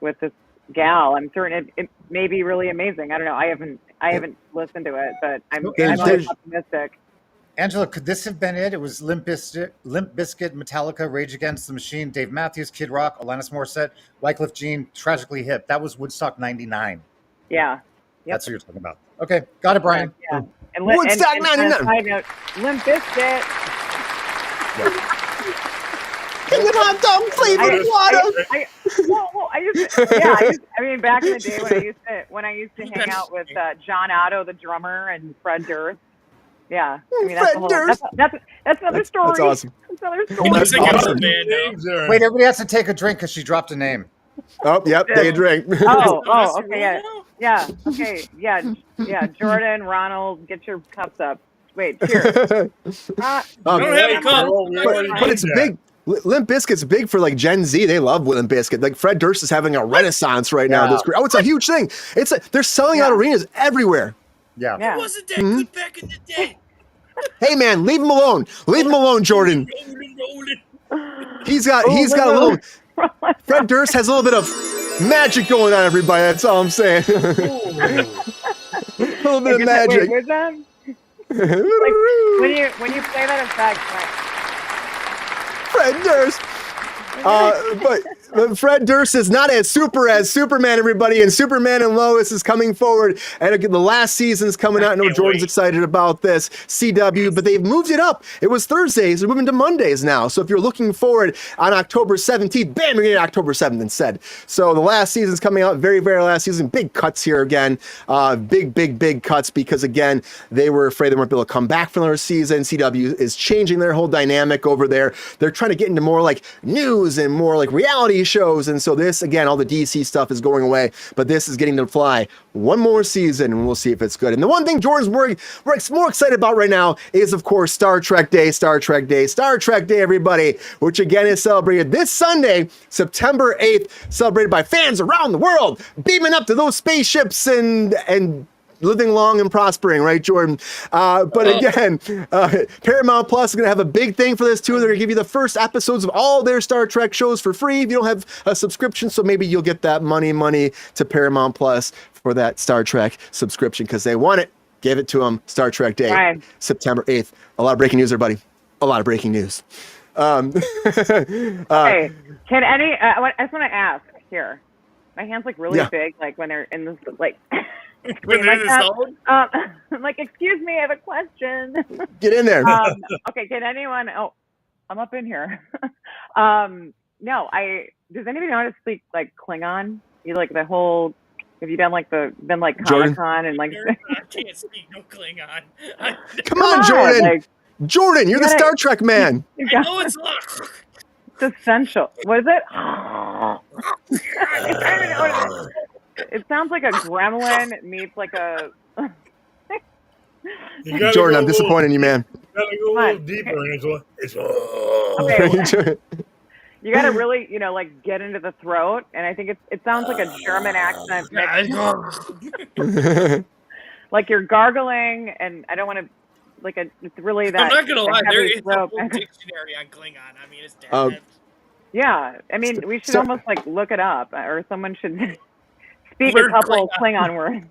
With this gal. I'm certain it may be really amazing. I don't know. I haven't listened to it, but I'm There's- optimistic. Angela, could this have been it? It was Limp Bizkit, Metallica, Rage Against the Machine, Dave Matthews, Kid Rock, Alanis Morissette, Wycliffe Jean, Tragically Hip. That was Woodstock 99. Yeah. Yep. That's what you're talking about. Okay, got it, Brian. Yeah. And Woodstock and 99. side note, Limp Bizkit. King of hot dog flavored water. I mean, back in the day when I used to hang out with John Otto, the drummer, and Fred Durst. Yeah, I mean that's another story. That's awesome. That's another He story. looks like an awesome. old man now. Names there. Wait, everybody has to take a drink because she dropped a name. Oh, yep, they drink. Oh, okay, yeah, okay, yeah. Jordan, Ronald, get your cups up. Wait, cheers. Um, don't have a cup. but it's big. Limp Bizkit's big for like Gen Z. They love Limp Bizkit. Like Fred Durst is having a renaissance right now. Yeah. Oh, it's a huge thing. They're selling out arenas everywhere. Yeah. Yeah. It wasn't that good back in the day. Hey man, leave him alone. Leave him alone, Jordan. Rolling. He's got a little. Fred Durst has a little bit of magic going on, everybody. That's all I'm saying. A little bit of magic. Wait, where's that? Like, when you play that effect, Fred Durst. But Fred Durst is not as super as Superman, everybody, and Superman and Lois is coming forward, and again, the last season's coming out. I know can't Jordan's wait. excited about this CW, but they've moved it up. It was Thursdays, they're moving to Mondays now. So if you're looking forward on October 17th, bam, you're getting October 7th instead. So the last season's coming out, very, very last season. Big cuts here again, big cuts because again, they were afraid they weren't able to come back for another season. CW is changing their whole dynamic over there. They're trying to get into more like news shows and more like reality shows. And so this, again, all the DC stuff is going away, but this is getting to fly one more season, and we'll see if it's good. And the one thing Jordan's more excited about right now is, of course, Star Trek Day, everybody, which again is celebrated this Sunday, September 8th, celebrated by fans around the world, beaming up to those spaceships and living long and prospering, right, Jordan? But again, Paramount Plus is going to have a big thing for this too. They're going to give you the first episodes of all their Star Trek shows for free if you don't have a subscription. So maybe you'll get that money to Paramount Plus for that Star Trek subscription because they want it. Give it to them. Star Trek Day, Right. September 8th. A lot of breaking news, everybody. A lot of breaking news. Hey, can any? I just want to ask here. My hands like really Yeah. big, like when they're in this like. When they're like that. old? I'm like, excuse me, I have a question. Get in there. Okay, can anyone? Oh, I'm up in here. No, does anybody know how to speak like Klingon? You like the whole? Have you done like Jordan? Comic-Con and like? I can't speak no Klingon. Come on, Jordan. Like, Jordan, you're the gotta- Star Trek man. you I got- know it's not. it's essential. What is it? I don't know what it is. It sounds like a gremlin meets like a. You gotta Jordan, go I'm a disappointed in you, man. Little, gotta go a little deeper, Angela. It's Okay. You got to really, like get into the throat, and I think it sounds like a German accent, like you're gargling, and I don't want to, it's really that. I'm not gonna lie, there heavy is a throat. whole dictionary on Klingon. I mean, it's Um, dead. Yeah, I mean, we should So- almost look it up, or someone should speak Learn a couple Klingon. Klingon words.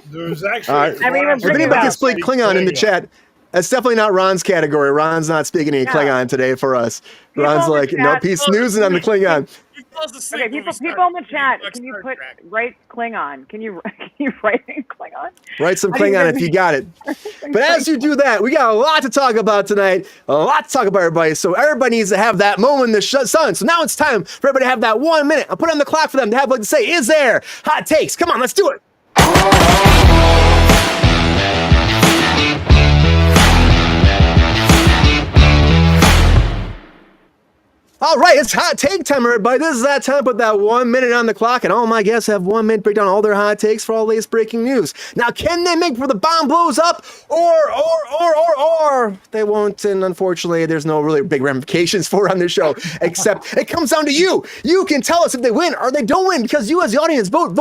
There's All actually. right. I mean, If anybody can speak Klingon in the chat, that's definitely not Ron's category. Ron's not speaking any Yeah. Klingon today for us. People Ron's in the like, nope, chat- he's snoozing on the Klingon. He falls asleep Okay, when we people start in the chat, talking can you Star Trek. write Klingon? Can you write in Klingon? Write some How do you Klingon get if you got it. But as you do that, we got a lot to talk about tonight. A lot to talk about, everybody. So everybody needs to have that moment in the sun. So now it's time for everybody to have that 1 minute. I'll put on the clock for them to have what to say. Is there hot takes? Come on, let's do it. All right, it's hot take time, everybody. This is that time to put that 1 minute on the clock, and all my guests have 1 minute to break down all their hot takes for all the latest breaking news. Now, can they make before the bomb blows up, or they won't? And unfortunately, there's no really big ramifications for it on this show, except it comes down to you. You can tell us if they win or they don't win, because you as the audience vote,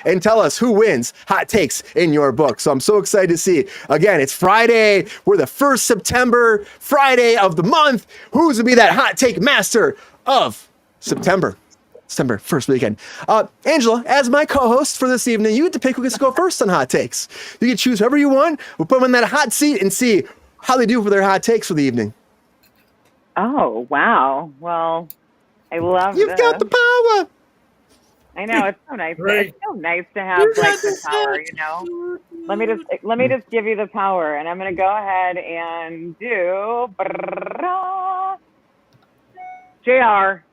and tell us who wins hot takes in your book. So I'm so excited to see. Again, it's Friday. We're the 1st September, Friday of the month. Who's going to be that hot take master of September 1st weekend? Angela, as my co-host for this evening, you get to pick who gets to go first on hot takes. You can choose whoever you want. We'll put them in that hot seat and see how they do for their hot takes for the evening. Oh, wow. Well, I love You've this. got the power. I know, it's so nice. Right. It's so nice to have the power, Let me just give you the power, and I'm gonna go ahead and do JR.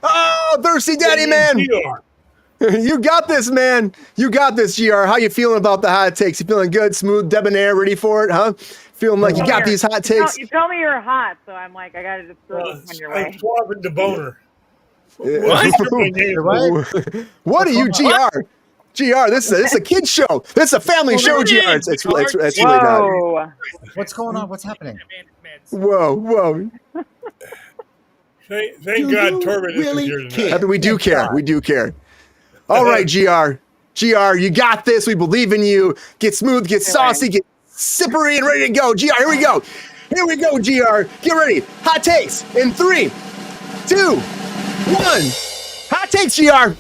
Oh, thirsty daddy man. You got this, man. You got this, GR. How you feeling about the hot takes? You feeling good, smooth, debonair, ready for it, huh? Feeling like you got these hot takes? You told me you're hot, so I'm like, I gotta just throw this on your way. I'm swapping the boner. What? What are you, GR? GR, this is a kid's show. This is a family show, GR. It's really not. Whoa. What's going on? What's happening? Whoa. Thank God Torben really isn't here tonight. care? I mean, we do care. We do care. All right, GR. GR, you got this. We believe in you. Get smooth, get saucy, get sippery and ready to go. GR, here we go. Here we go, GR. Get ready. Hot takes in 3, 2, 1. Hot takes, GR.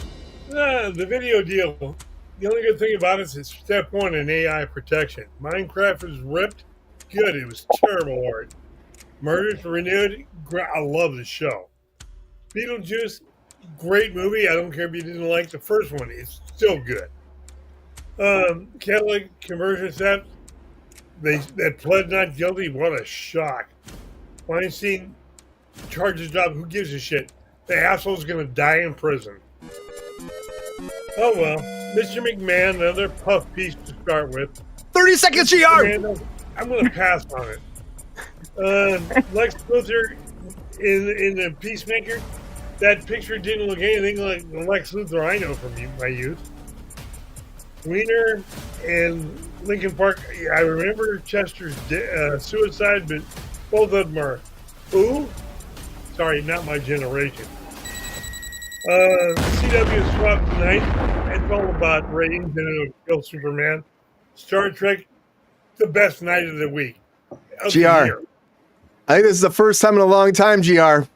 The video deal. The only good thing about it is step 1 in AI protection. Minecraft was ripped. Good. It was terrible art. Murders Renewed. I love the show. Beetlejuice. Great movie. I don't care if you didn't like the first one. It's still good. Catholic conversion theft. That pled not guilty. What a shock. Weinstein charges dropped. Who gives a shit? The asshole's going to die in prison. Oh well. Mr. McMahon, another puff piece to start with. 30 seconds, GR. I'm going to pass on it. Lex Luthor in the Peacemaker, that picture didn't look anything like the Lex Luthor I know from my youth. Wiener and Linkin Park. I remember Chester's suicide, but both of them are ooh. Sorry, not my generation. CW swapped tonight. It's all about ratings and it'll kill Superman. Star Trek, the best night of the week. Of the GR. year. I think this is the first time in a long time, GR. Shit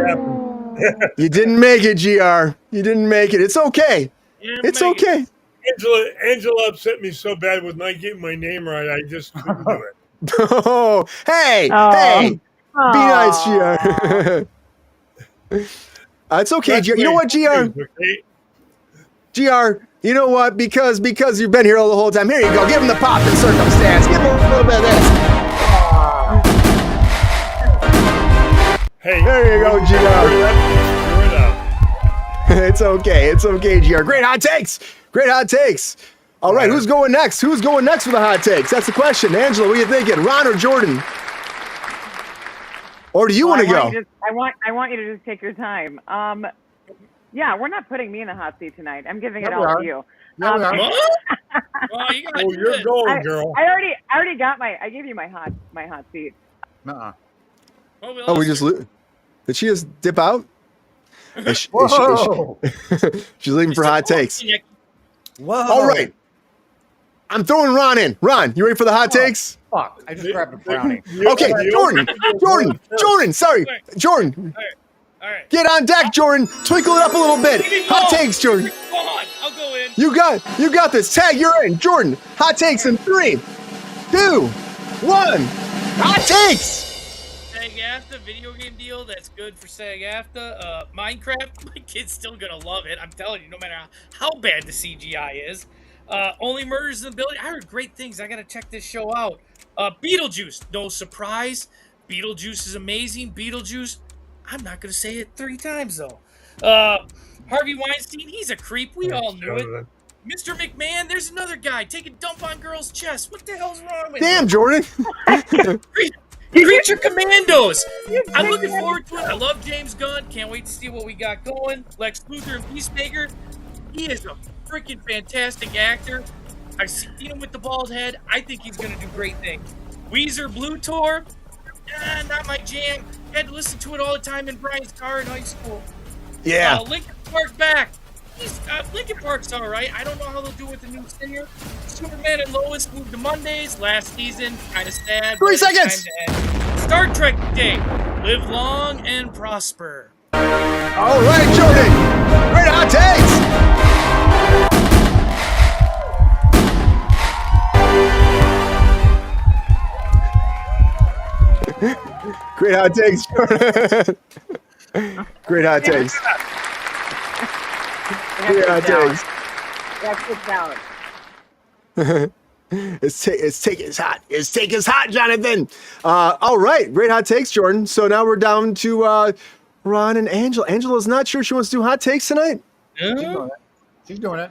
happened. You didn't make it, GR. You didn't make it. It's okay. Yeah, It's Megan. okay. Angela upset me so bad with not getting my name right. I just couldn't do it. Oh, hey, Oh. hey. Be nice, Aw. GR. It's okay, GR. You know what, GR? Okay? GR, you know what? Because you've been here all the whole time. Here you go. Give him the pop and circumstance. Give him a little bit of this. Hey, There you go, GR. Screw it up. It's okay. It's okay, GR. Great hot takes. Great hot takes. All right, who's going next? Who's going next for the hot takes? That's the question. Angela, what are you thinking? Ron or Jordan? Or do you want to go? I want you to just take your time. Yeah, we're not putting me in the hot seat tonight. I'm giving it Yeah, we all are. to you. Yeah, we are. What? Well, you gotta Oh, do you're it. going, girl. I already got I gave you my hot seat. Uh-uh. Well, we Oh, we lost just did she just dip out? Whoa! She's leaving for hot takes. Whoa! All right. I'm throwing Ron in. Ron, you ready for the hot takes? Fuck! I just grabbed a brownie. Okay, Jordan, sorry. Jordan, All right. get on deck, Jordan. Twinkle it up a little bit. Hot takes, Jordan. Come on, I'll go in. You got this. Tag, you're in. Jordan, hot takes in 3, 2, 1. Hot takes. SAG-AFTRA video game deal that's good for SAG-AFTRA. Minecraft, my kid's still gonna love it. I'm telling you, no matter how bad the CGI is. Only Murders in the Building. I heard great things. I gotta check this show out. Beetlejuice, no surprise. Beetlejuice is amazing. Beetlejuice. I'm not gonna say it 3 times though. Harvey Weinstein, he's a creep. We all knew it. Mr. McMahon, there's another guy taking dump on girls' chests. What the hell's wrong with Damn, him? Jordan. Creature Commandos. I'm looking forward to it. I love James Gunn. Can't wait to see what we got going. Lex Luthor and Peacemaker. He is a freaking fantastic actor. I've seen him with the bald head. I think he's going to do great things. Weezer Blue Tour. Not my jam. Had to listen to it all the time in Brian's car in high school. Yeah. Linkin Park back. Linkin Park's all right. I don't know how they'll do with the new singer. Superman and Lois moved to Mondays. Last season, kind of sad. 3 but it's time seconds. to end. Star Trek Day. Live long and prosper. All right, Jordan. Great hot takes. Great hot takes, Jordan. Great hot takes. Great hot takes. That's good down. It's take is hot. It's take is hot, Jonathan. All right, great hot takes, Jordan. So now we're down to Ron and Angela. Angela's not sure she wants to do hot takes tonight. She's doing it.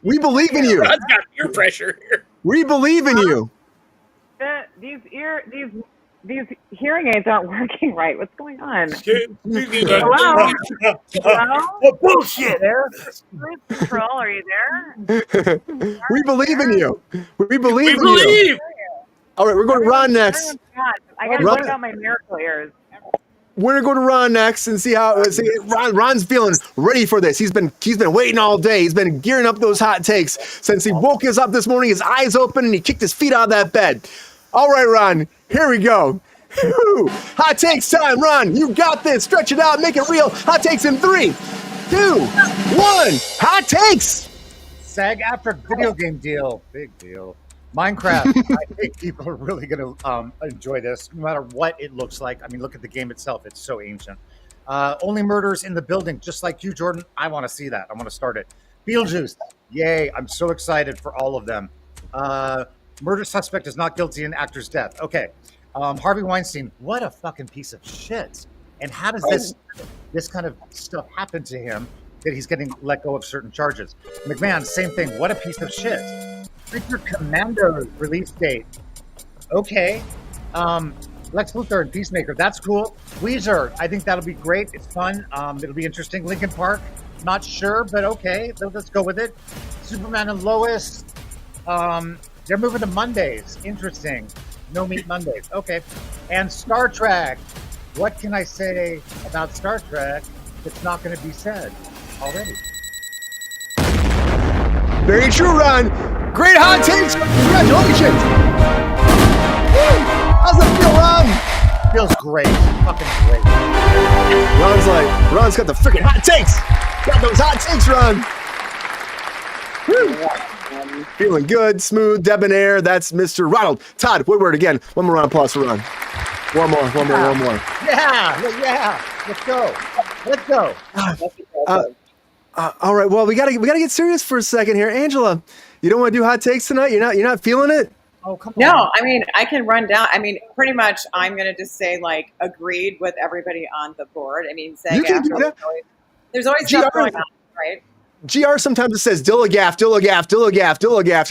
We believe in you. Rod's got peer pressure here. We believe in you. These hearing aids aren't working right. What's going on? Hello? Hello? Bullshit. Kruse Control, are you there? We believe in you. We believe We in you. believe. All right, we're going to Ron next. I gotta Ron- work out my miracle ears. We're gonna go to Ron next and see how. Ron's feeling ready for this. He's been waiting all day. He's been gearing up those hot takes since he woke us up this morning. His eyes open and he kicked his feet out of that bed. All right, Ron. Here we go. Hot takes time, Ron. You got this. Stretch it out. Make it real. Hot takes in 3, 2, 1. Hot takes. SAG-AFTRA video game deal. Big deal. Minecraft. I think people are really going to enjoy this, no matter what it looks like. I mean, look at the game itself. It's so ancient. Only Murders in the Building, just like you, Jordan. I want to see that. I want to start it. Beetlejuice. Yay. I'm so excited for all of them. Murder suspect is not guilty in actor's death. Okay. Harvey Weinstein. What a fucking piece of shit. And how does this kind of stuff happen to him that he's getting let go of certain charges? McMahon, same thing. What a piece of shit. Creature Commandos release date. Okay. Lex Luthor and Peacemaker. That's cool. Weezer. I think that'll be great. It's fun. It'll be interesting. Linkin Park. Not sure, but okay. Let's go with it. Superman and Lois. They're moving to Mondays. Interesting. No meat Mondays. Okay. And Star Trek. What can I say about Star Trek that's not going to be said already? Very true, Ron. Great hot takes. Congratulations. Woo! How's that feel, Ron? Feels great. Fucking great. Ron's got the freaking hot takes. Got those hot takes, Ron. Woo. Feeling good, smooth, debonair. That's Mr. Ronald Todd Woodward again. One more round of applause for Ron. One more. Yeah. Let's go. All right. Well, we gotta get serious for a second here, Angela. You don't want to do hot takes tonight? You're not feeling it? Oh, come on. No, I mean, I can run down. I mean, pretty much I'm going to just say, like, agreed with everybody on the board. I mean, You can do that. there's always stuff going on, right? GR sometimes it says Dillagaff,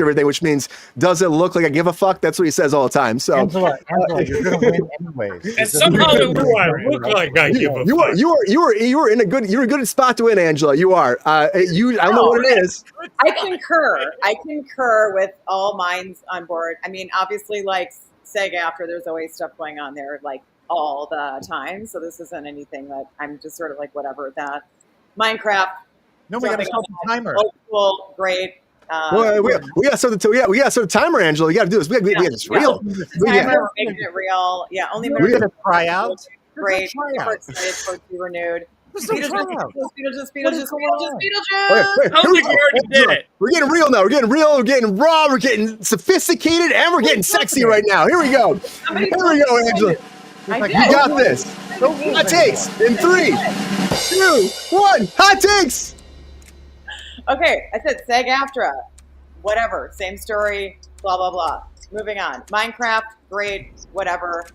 everything, which means does it look like I give a fuck? That's what he says all the time. So Angela, you're going to win anyways. And somehow it Do I look like I give a fuck? you are in a good spot to win, Angela. You are. I don't know what it is. I concur with all minds on board. I mean, obviously, like, SAG-AFTRA, there's always stuff going on there, like, all the time. So this isn't anything that I'm just sort of like, whatever, that. Minecraft. No, we got to start the timer. Old school, great. Well, we got to start the timer, Angela. You got to do this. We got this real. Timer, making it real. Yeah, only We're going to try out. Great. Super excited for it to be renewed. Beetlejuice. I don't think we already did it. We're getting real now. We're getting real. We're getting raw. We're getting sophisticated, and we're getting sexy right now. Here we go. Angela. You got this. Hot takes in 3, 2, 1. Hot takes. Okay, I said SAG-AFTRA, whatever, same story, blah, blah, blah. Moving on. Minecraft, great, whatever.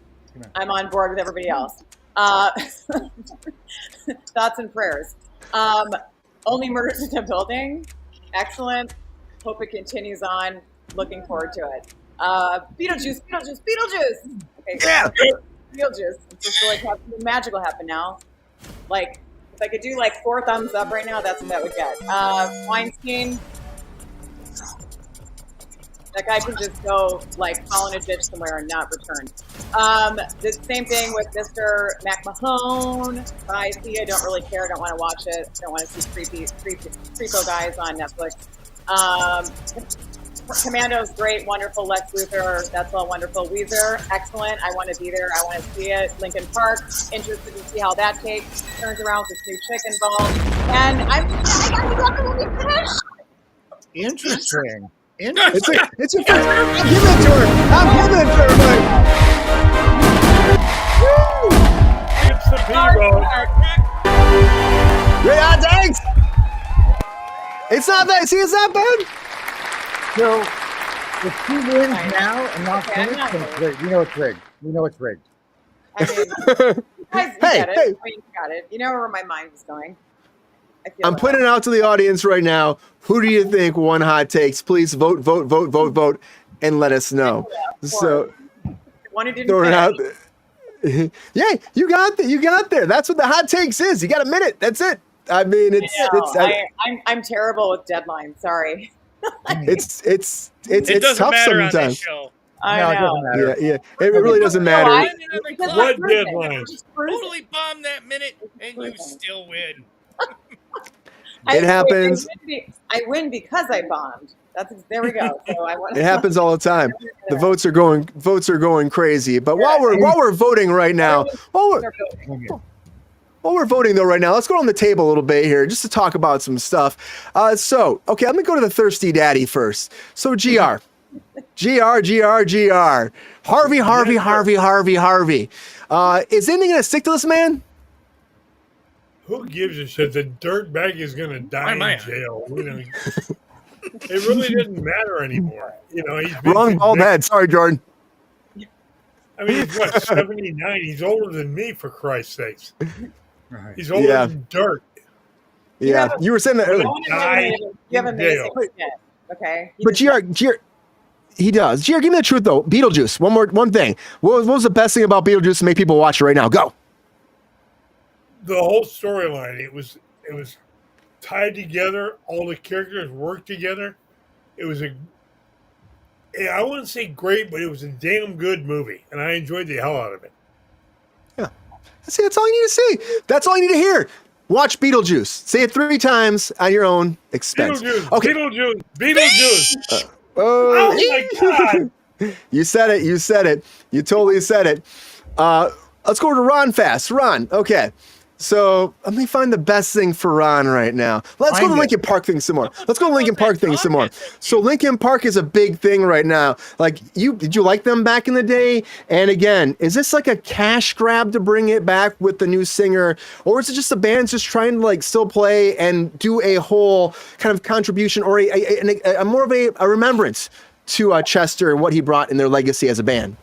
I'm on board with everybody else. Thoughts and prayers. Only Murders in the Building, excellent. Hope it continues on. Looking forward to it. Beetlejuice. Okay, Yeah. Beetlejuice. Just feel like something magical happen now. Like, if I could do like 4 thumbs up right now, that's what that would get. Weinstein, that guy can just go like fall in a ditch somewhere and not return. The same thing with Mr. McMahon. I see, I don't really care. Don't want to watch it. Don't want to see creepo guys on Netflix. Commando's great, wonderful. Lex Luthor, that's all wonderful. Weezer, excellent. I want to be there. I want to see it. Linkin Park, interested to see how that turns around with this new chick involved. And I got the movie finished. Interesting. It's a first. I'm giving it to her. Everybody. Woo! It's the P-roll. Great hot takes. It's not that. See, it's not bad. So, if he wins now and not finish, then it's rigged. We know it's rigged. I mean, you guys get it. Hey. I mean, you got it. You know where my mind was going. I'm putting it out to the audience right now. Who do you think won hot takes? Please vote, and let us know. So, One who didn't throw it out. finish. Yeah, you got there. That's what the hot takes is. You got a minute. That's it. I mean, I'm terrible with deadlines. Sorry. it's It doesn't tough matter on sometimes. this show. I No, it know. doesn't matter. Yeah. It really doesn't matter. What deadline? Totally bomb that minute, and you still win. It happens. I win because I bombed. There we go. So I won. It happens all the time. The votes are going crazy. But while we're voting right now, while we're voting though right now, let's go on the table a little bit here just to talk about some stuff. Okay, let me go to the thirsty daddy first. So GR. Harvey. Is anything gonna stick to this man? Who gives a shit? The dirtbag is going to die Why am I in jail. You know, it really doesn't matter anymore. You know, he's Wrong bald head. Sorry, Jordan. I mean, he's what, 79? He's older than me, for Christ's sakes. Right. He's older than dirt. Yeah, you were saying that earlier. You have amazing skin. Okay. But GR, He does. Jared, give me the truth though. Beetlejuice. One thing. What was the best thing about Beetlejuice to make people watch it right now? Go. The whole storyline. It was tied together. All the characters worked together. It was I wouldn't say great, but it was a damn good movie, and I enjoyed the hell out of it. Yeah. See, that's all you need to see. That's all you need to hear. Watch Beetlejuice. Say it 3 times at your own expense. Beetlejuice. Okay. Beetlejuice. Oh my God. You said it. You said it. You totally said it. Let's go to Ron fast. Ron. Okay. So let me find the best thing for Ron right now. Let's go to Linkin Park thing some more. Let's go to Linkin Park thing some more. So Linkin Park is a big thing right now. Like, did you like them back in the day? And again, is this like a cash grab to bring it back with the new singer, or is it just the band's just trying to like still play and do a whole kind of contribution or a more of a remembrance to Chester and what he brought in their legacy as a band?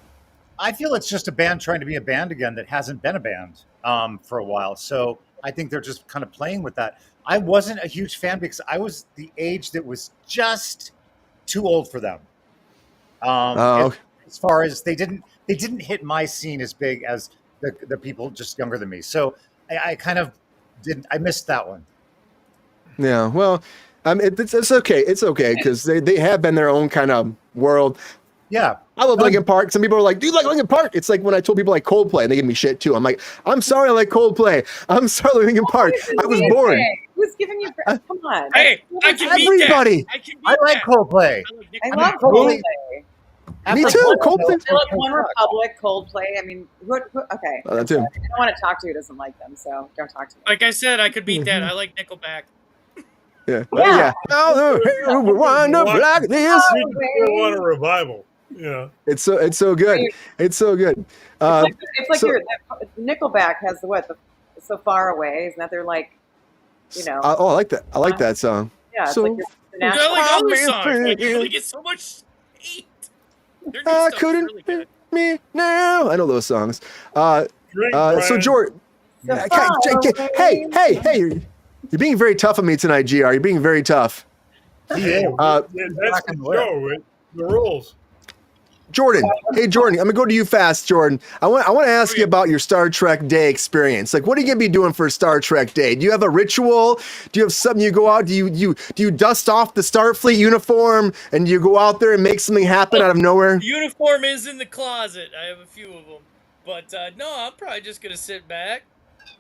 I feel it's just a band trying to be a band again that hasn't been a band for a while. So I think they're just kind of playing with that. I wasn't a huge fan because I was the age that was just too old for them. As far as they didn't hit my scene as big as the people just younger than me. So I kind of I missed that one. Yeah, well, it's okay. It's okay because they have been their own kind of world. Yeah. I love Linkin Park. Some people are like, do you like Linkin Park? It's like when I told people like Coldplay and they give me shit too. I'm like, I'm sorry I like Coldplay. I'm sorry I like Linkin Park. I was born. Who's giving you? Come on. Hey, I can beat Everybody. that. I like Coldplay. I love Coldplay. Me too. Coldplay. I like One Republic, Coldplay. I mean, okay. Oh, that too. I don't want to talk to who doesn't like them, so don't talk to me. Like I said, I could beat that. I like Nickelback. Yeah. Yeah. Now we wind up like this. We want a revival. Yeah. It's so good. It's so good. It's like your Nickelback has the So Far Away. Isn't that they're like, you know? I like that. I like that song. Yeah, it's So like the I national. like all their songs. Like, you really get so much hate. Their new I stuff's couldn't really good. me now. I know those songs. So George, So Far Away. hey, you're being very tough on me tonight, GR. You're being very tough. Yeah, that's the show. The rules. Jordan, hey Jordan, I'm gonna go to you fast, Jordan. I want to ask you about your Star Trek Day experience. Like, what are you gonna be doing for Star Trek Day? Do you have a ritual? Do you have something you go out? Do you dust off the Starfleet uniform and you go out there and make something happen out of nowhere? The uniform is in the closet. I have a few of them, but no, I'm probably just gonna sit back,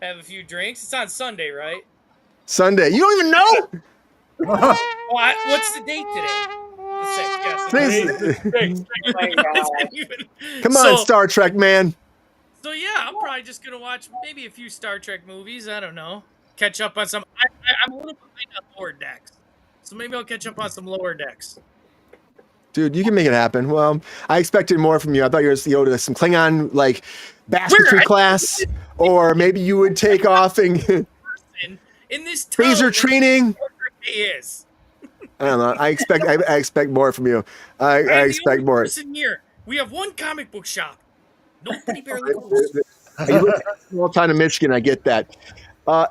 have a few drinks. It's on Sunday, right? Sunday. You don't even know? What's the date today? Come on, Star Trek man. So yeah, I'm probably just gonna watch maybe a few Star Trek movies. I don't know, catch up on some. I'm a little behind on Lower Decks, so maybe I'll catch up on some Lower Decks. Dude, you can make it happen. Well, I expected more from you. I thought you were going to some Klingon like basketry class, or maybe you would take off and in this phaser training. Is. I don't know. I expect more from you. I expect more. Here. We have one comic book shop. Nobody barely goes. Small time in Michigan. I get that.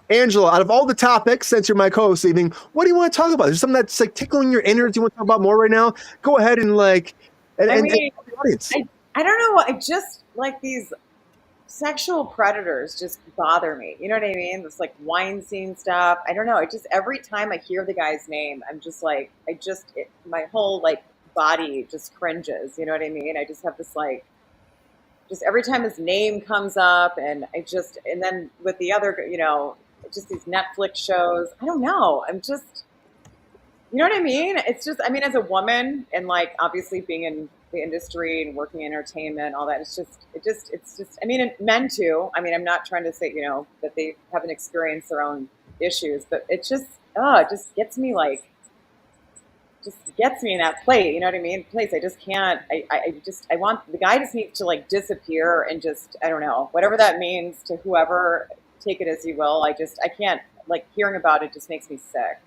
Angela, out of all the topics, since you're my co-host this evening, what do you want to talk about? Is there something that's like tickling your innards you want to talk about more right now? Go ahead and like. I mean, the audience. I don't know. I just like these sexual predators just bother me. You know what I mean? This like Weinstein stuff. I don't know. It just every time I hear the guy's name, I'm just like, my whole like body just cringes. You know what I mean? I just have this like, just every time his name comes up, and and then with the other, you know, just these Netflix shows. I don't know. I'm just, you know what I mean? It's just, I mean, as a woman and like obviously being in the industry and working in entertainment, all that. It's just, I mean, men too. I mean, I'm not trying to say, you know, that they haven't experienced their own issues, but it just gets me like, just gets me in that place. You know what I mean? Place. I just can't, I want, the guy just needs to like disappear and just, I don't know, whatever that means to whoever, take it as you will. I can't, like hearing about it just makes me sick.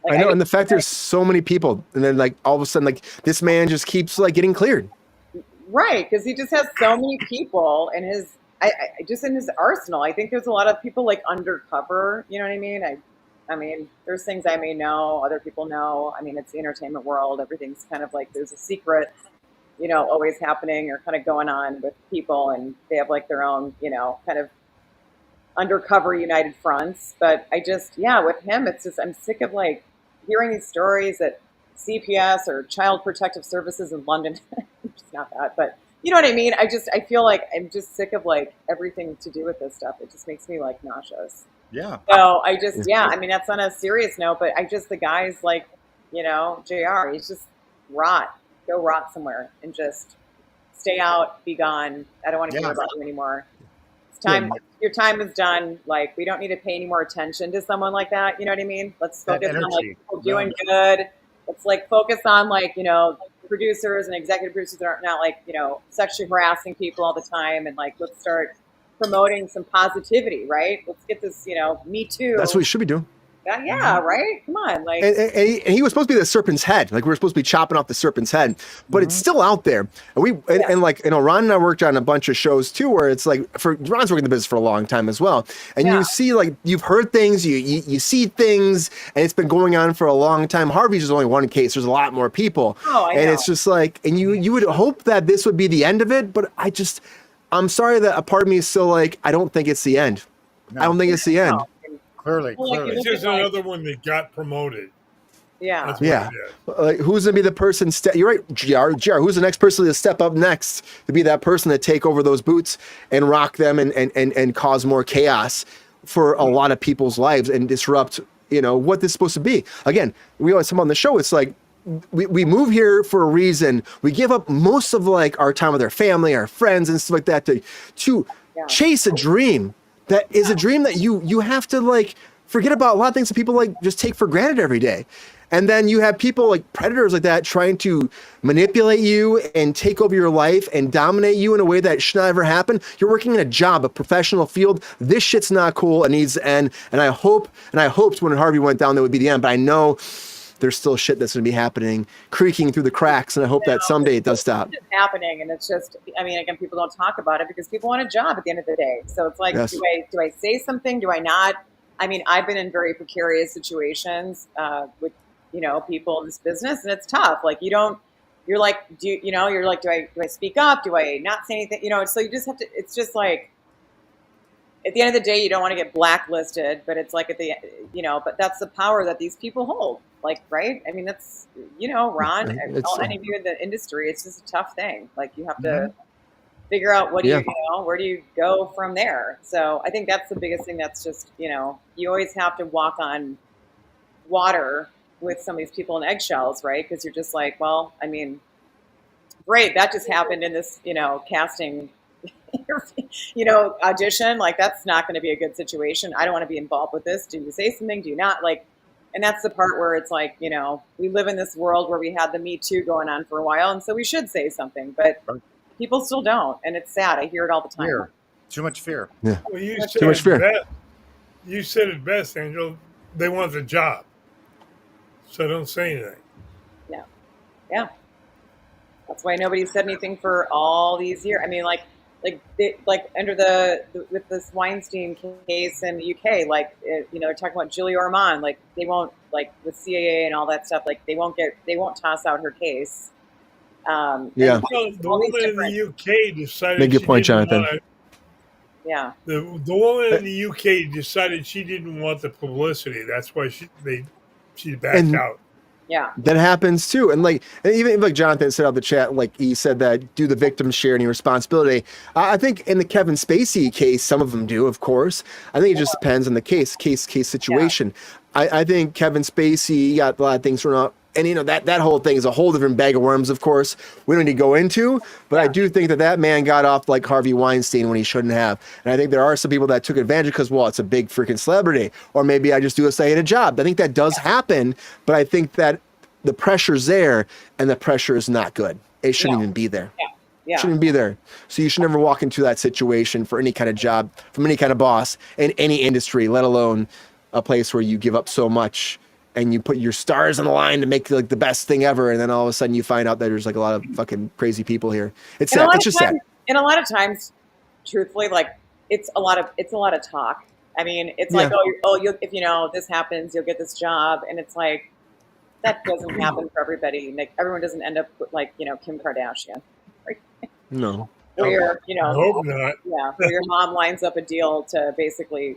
Like, I know, and the fact there's so many people, and then like all of a sudden, like this man just keeps like getting cleared. Right, because he just has so many people in his, just in his arsenal. I think there's a lot of people like undercover. You know what I mean? I mean, there's things I may know, other people know. I mean, it's the entertainment world. Everything's kind of like there's a secret, always happening or kind of going on with people, and they have like their own, kind of undercover united fronts. But with him, it's just I'm sick of like hearing these stories that CPS or Child Protective Services in London. It's not that, but you know what I mean? I feel like I'm just sick of like everything to do with this stuff. It just makes me like nauseous. Yeah. So I mean, that's on a serious note, but the guy's like, JR, he's just go rot somewhere and just stay out, be gone. I don't want to hear about you anymore. It's time. Your time is done. Like, we don't need to pay any more attention to someone like that. You know what I mean? Let's focus on like people doing good. Let's like focus on like, producers and executive producers that aren't not like, sexually harassing people all the time. And like, let's start promoting some positivity, right? Let's get this, Me Too. That's what we should be doing. Yeah, right? Come on. Like, and he was supposed to be the serpent's head. Like, we were supposed to be chopping off the serpent's head, but it's still out there. And Ron and I worked on a bunch of shows too, where it's like, Ron's working in the business for a long time as well. And you see, like, you've heard things, you see things, and it's been going on for a long time. Harvey's just only one case. There's a lot more people. Oh, I know. And it's just like, and you would hope that this would be the end of it, but I'm sorry that a part of me is still like, I don't think it's the end. No. I don't think it's the end. No. Clearly. It's just another one that got promoted. Yeah. Yeah. Like, who's going to be the person? You're right, GR. Who's the next person to step up next to be that person to take over those boots and rock them and cause more chaos for a lot of people's lives and disrupt, what this is supposed to be? Again, we always come on the show. It's like, we move here for a reason. We give up most of like our time with our family, our friends and stuff like that to chase a dream. That is a dream that you have to like forget about a lot of things that people like just take for granted every day. And then you have people like predators like that trying to manipulate you and take over your life and dominate you in a way that should not ever happen. You're working in a job, a professional field. This shit's not cool. It needs to end. And I hoped when Harvey went down, that would be the end. But I know there's still shit that's going to be happening, creaking through the cracks. And I hope that someday it does stop. It's happening. And it's just, again, people don't talk about it because people want a job at the end of the day. So it's like, do I say something? Do I not? I've been in very precarious situations with, people in this business, and it's tough. Like, you're like, do I speak up? Do I not say anything? So you just have to, it's just like, at the end of the day, you don't want to get blacklisted, but it's like but that's the power that these people hold. Like, right? That's, Ron, and any of you in the industry, it's just a tough thing. Like, you have to figure out where do you go from there? So I think that's the biggest thing. That's just, you always have to walk on water with some of these people in eggshells, right? Because you're just like, well, great, that just happened in this, casting audition. Like, that's not going to be a good situation. I don't want to be involved with this. Do you say something? Do you not? Like, and that's the part where it's like, we live in this world where we had the Me Too going on for a while, and so we should say something, but people still don't, and it's sad. I hear it all the time. Fear. Too much fear. Yeah. Well, too much fear. You said it best, Angel. They want the job, so don't say anything. Yeah. That's why nobody said anything for all these years. Like under with this Weinstein case in the UK, they're talking about Julie Ormond. Like, they won't, like, with CAA and all that stuff. Like, they won't toss out her case. Well, the woman in the UK decided. Make your point, Jonathan. The woman in the UK decided she didn't want the publicity. That's why she backed out. Yeah, that happens too. And even like Jonathan said out the chat, like, he said that do the victims share any responsibility? I think in the Kevin Spacey case, some of them do, of course. I think it just depends on the case situation. I think Kevin Spacey got a lot of things thrown out. And, that whole thing is a whole different bag of worms, of course, we don't need to go into. But I do think that man got off like Harvey Weinstein when he shouldn't have. And I think there are some people that took advantage because, well, it's a big freaking celebrity. Or maybe I just do a say at a job. I think that does happen. But I think that the pressure's there, and the pressure is not good. It shouldn't even be there. Yeah. Shouldn't be there. So you should never walk into that situation for any kind of job, from any kind of boss, in any industry, let alone a place where you give up so much and you put your stars on the line to make like the best thing ever, and then all of a sudden you find out that there's like a lot of fucking crazy people here. It's sad. It's just sad. And a lot of times, truthfully, like, it's a lot of talk. I mean, it's like, if this happens, you'll get this job, and it's like that doesn't happen for everybody. Like everyone doesn't end up like Kim Kardashian. Right? No. Where I hope not. yeah, where your mom lines up a deal to basically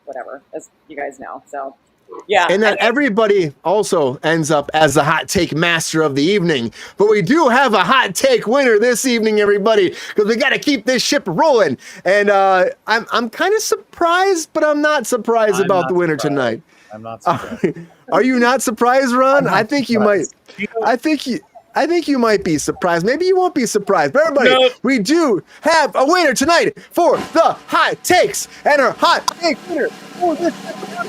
whatever, as you guys know. So. Yeah, and that everybody also ends up as the hot take master of the evening. But we do have a hot take winner this evening, everybody, because we got to keep this ship rolling. And I'm kind of surprised, but I'm not surprised about the winner tonight. I'm not surprised. Are you not surprised, Ron? Not I think you might. I think you might be surprised. Maybe you won't be surprised. But everybody, we do have a winner tonight for the hot takes, and our hot take winner for this episode.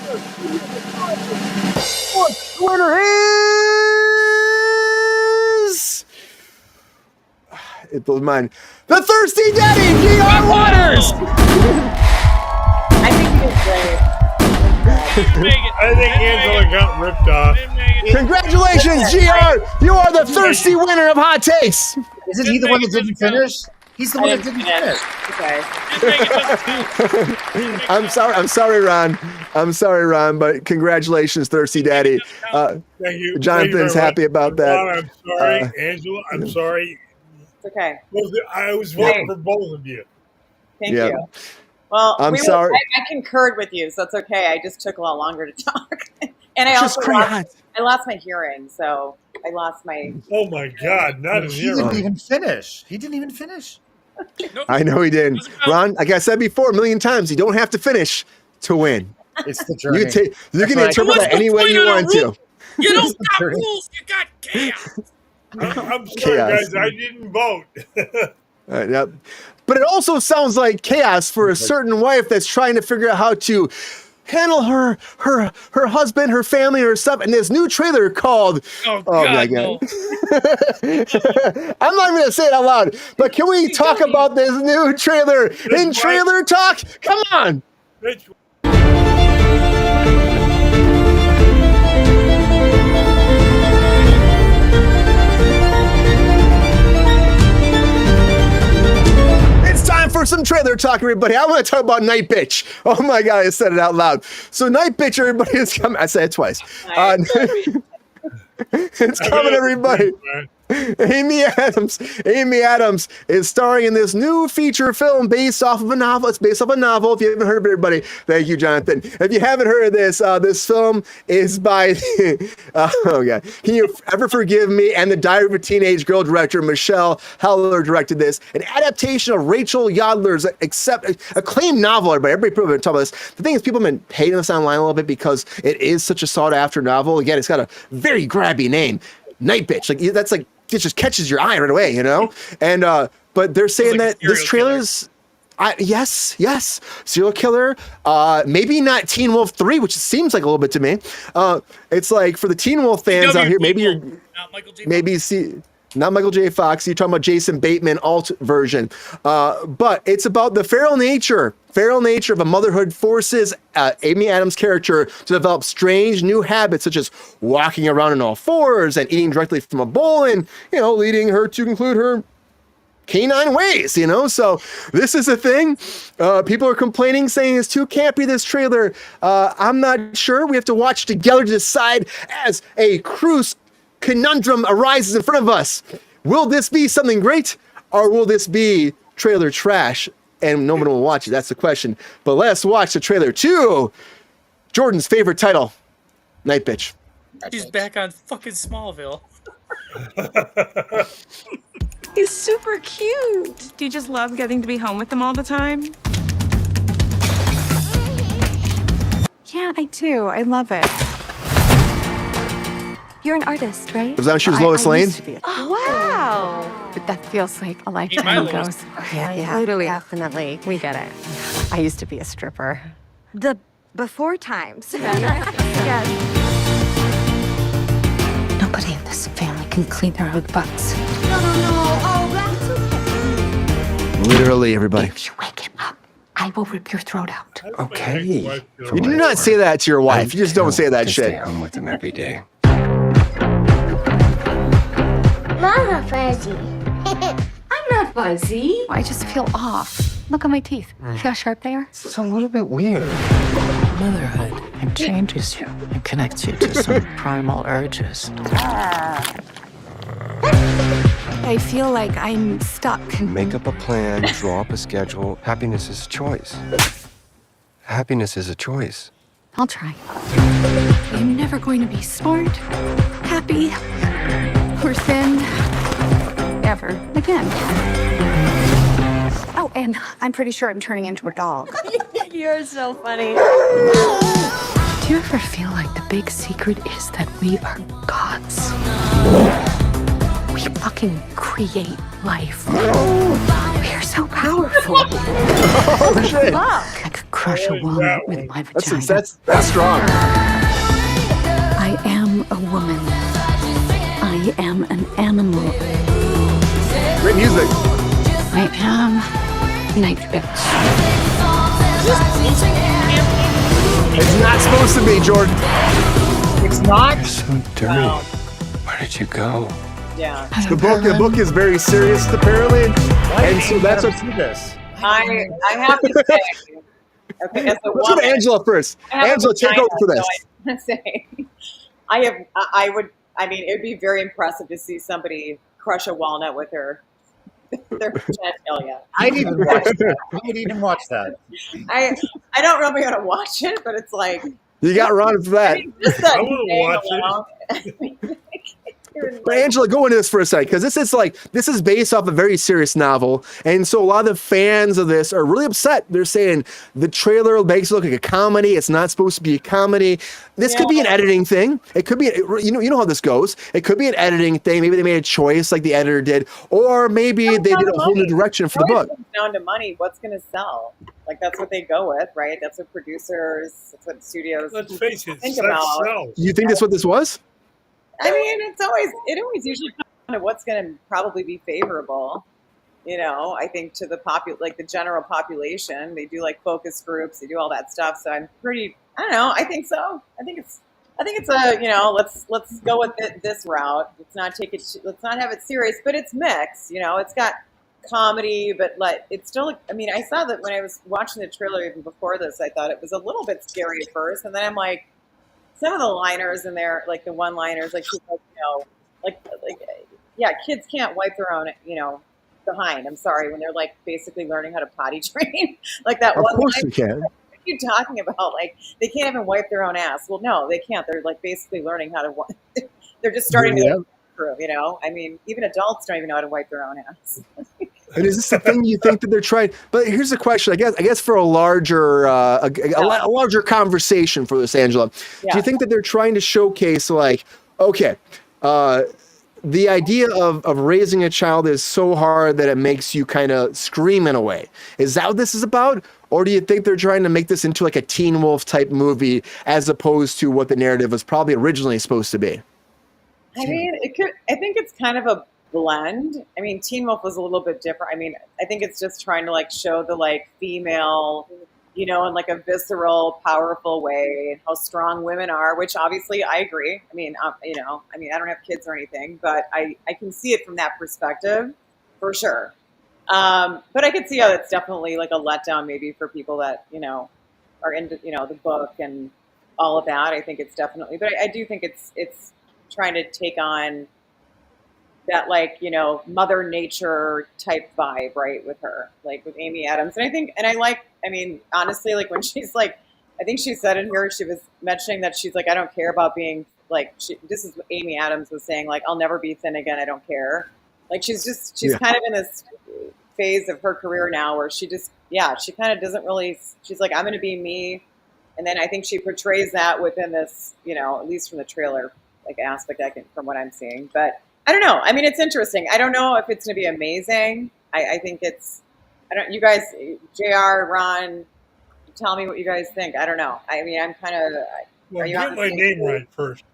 The winner is, it blows mine, the Thirsty Daddy, G.R. Waters. I think he did great. I think Angela got ripped off. Congratulations, GR! You are the thirsty winner of Hot Takes. Isn't he the one that didn't finish? He's the one that didn't finish. Okay. I'm sorry, Ron. I'm sorry, Ron, but congratulations, Thirsty Daddy. Thank you. Jonathan's happy about that. Ron, I'm sorry. Angela, I'm sorry. It's okay. I was voting for both of you. Thank you. Well, I'm sorry. I concurred with you, so it's okay. I just took a lot longer to talk. And I Just also lost my hearing, so I lost my... Oh, my God. Not a He zero. didn't even finish. He didn't even finish. Nope. I know he didn't. Ron, like I said before a million times, you don't have to finish to win. It's the journey. You can interpret that any way you want to. You don't got rules. You got chaos. I'm sorry, Chaos. guys. I didn't vote. Yep. But it also sounds like chaos for a certain wife that's trying to figure out how to handle her husband, her family, her stuff, and this new trailer called Oh God, no. no. I'm not going to say it out loud, but can we talk about this new trailer in Trailer Talk? Come on. Rich, It's time for some trailer talk, everybody. I want to talk about Nightbitch. Oh my God, I said it out loud. So Nightbitch, everybody, is coming. I said it twice. It's coming, everybody. Amy Adams is starring in this new feature film based off of a novel. It's based off a novel. If you haven't heard of it, everybody, thank you, Jonathan. If you haven't heard of this, this film is by, oh God, Can You Ever Forgive Me? And the Diary of a Teenage Girl director, Michelle Heller, directed this. An adaptation of Rachel Yodler's acclaimed novel, everybody probably talk about this. The thing is, people have been hating this online a little bit because it is such a sought after novel. Again, it's got a very grabby name. Nightbitch, like that's like it just catches your eye right away, you know. And but they're saying like that this trailer's, yes, serial killer. Maybe not Teen Wolf 3, which seems like a little bit to me. It's like for the Teen Wolf fans out here, maybe you're Not Michael J. maybe see. Not Michael J. Fox. You're talking about Jason Bateman alt version. But it's about the feral nature of a motherhood forces Amy Adams' character to develop strange new habits, such as walking around on all fours and eating directly from a bowl, and leading her to conclude her canine ways. So this is a thing. People are complaining, saying it's too campy, this trailer. I'm not sure. We have to watch together to decide as a Kruse conundrum arises in front of us. Will this be something great, or will this be trailer trash and no one will watch it? That's the question. But let's watch the trailer to Jordan's favorite title, Nightbitch. She's back on fucking Smallville. He's super cute. Do you just love getting to be home with him all the time? Yeah, I do. I love it. You're an artist, right? Was that when she was Lois Lane? Wow. But that feels like a my lifetime ago. Lois. Yeah, Totally. definitely. We get it. I used to be a stripper. The before times. Yes. Nobody in this family can clean their own butts. No. Oh, that's okay. Literally, everybody. If you wake him up, I will rip your throat out. okay. You do not say that to your wife. You just don't say that shit. Stay home with him every day. Mama fuzzy. I'm not fuzzy. I just feel off. Look at my teeth. See how sharp they are? It's a little bit weird. Motherhood, it changes you. It connects you to some primal urges. I feel like I'm stuck. Make up a plan, draw up a schedule. Happiness is a choice. Happiness is a choice. I'll try. I'm never going to be smart, happy, or thin ever again. Oh, and I'm pretty sure I'm turning into a dog. You're so funny. Do you ever feel like the big secret is that we are gods? We fucking create life. We are so powerful. Oh, shit. I could crush a walnut with my vagina. That's strong. I am a woman. I am an animal. Great music. I am Nightbitch. It's not supposed to be, Jordan. It's not. You're so dirty. No. Where did you go? Yeah. The book is very serious, apparently. And so that's what. this. I have to say, okay, as a Let's go woman, to Angela first. I have a Angela, take vagina, over for this. so I say, I mean, it'd be very impressive to see somebody crush a walnut with their genitalia. I'd even watch that. I'd even watch that. I don't really want to watch it, but it's like, You got Ron for that. I mean, just that I wanna name watch it. alone. But Angela, go into this for a second, because this is based off a very serious novel, and so a lot of the fans of this are really upset. They're saying the trailer makes it look like a comedy. It's not supposed to be a comedy. This could be an editing thing. It could be, you know how this goes. It could be an editing thing. Maybe they made a choice like the editor did, or maybe they did a whole new direction for the book. It comes down to money. What's going to sell? Like, that's what they go with, right? That's what producers, that's what studios Let's face it, think sex about. sells. You think that's what this was? I mean, it always usually comes down to what's going to probably be favorable. You know, I think to the the general population, they do like focus groups, they do all that stuff. So I don't know. I think so. I think it's a, let's go with this route. Let's not have it serious, but it's mixed. You know, it's got comedy, but like it's still. I mean, I saw that when I was watching the trailer even before this, I thought it was a little bit scary at first, and then I'm like, some of the liners in there, like the one-liners, like yeah, kids can't wipe their own, behind. I'm sorry, when they're like basically learning how to potty train, like that Of one course line. you can. What are you talking about? Like they can't even wipe their own ass. Well, no, they can't. They're like basically learning how to. They're just starting to. I mean, even adults don't even know how to wipe their own ass. And is this the thing you think that they're trying? But here's the question, I guess for a larger larger conversation for this, Angela. Yeah. Do you think that they're trying to showcase like, okay, the idea of raising a child is so hard that it makes you kind of scream in a way? Is that what this is about? Or do you think they're trying to make this into like a Teen Wolf type movie as opposed to what the narrative was probably originally supposed to be? I mean, I think it's kind of a blend. I mean, Teen Wolf was a little bit different. I mean, I think it's just trying to like show the like female, in like a visceral, powerful way, how strong women are, which obviously I agree. I mean, I don't have kids or anything, but I can see it from that perspective for sure. But I could see how it's definitely like a letdown maybe for people that, are into, the book and all of that. I think it's definitely, but I do think it's trying to take on that like, Mother Nature type vibe, right, with her, like with Amy Adams. And honestly, like when she's like, I think she said in here, she was mentioning that she's like, I don't care about being like, this is what Amy Adams was saying, like, I'll never be thin again. I don't care. Like, she's kind of in this phase of her career now where she kind of doesn't really, she's like, I'm going to be me. And then I think she portrays that within this, at least from the trailer, like aspect from what I'm seeing. But I don't know. I mean, it's interesting. I don't know if it's going to be amazing. I think you guys, JR, Ron, tell me what you guys think. I don't know. I mean, I'm kind of. Well, get my name right first.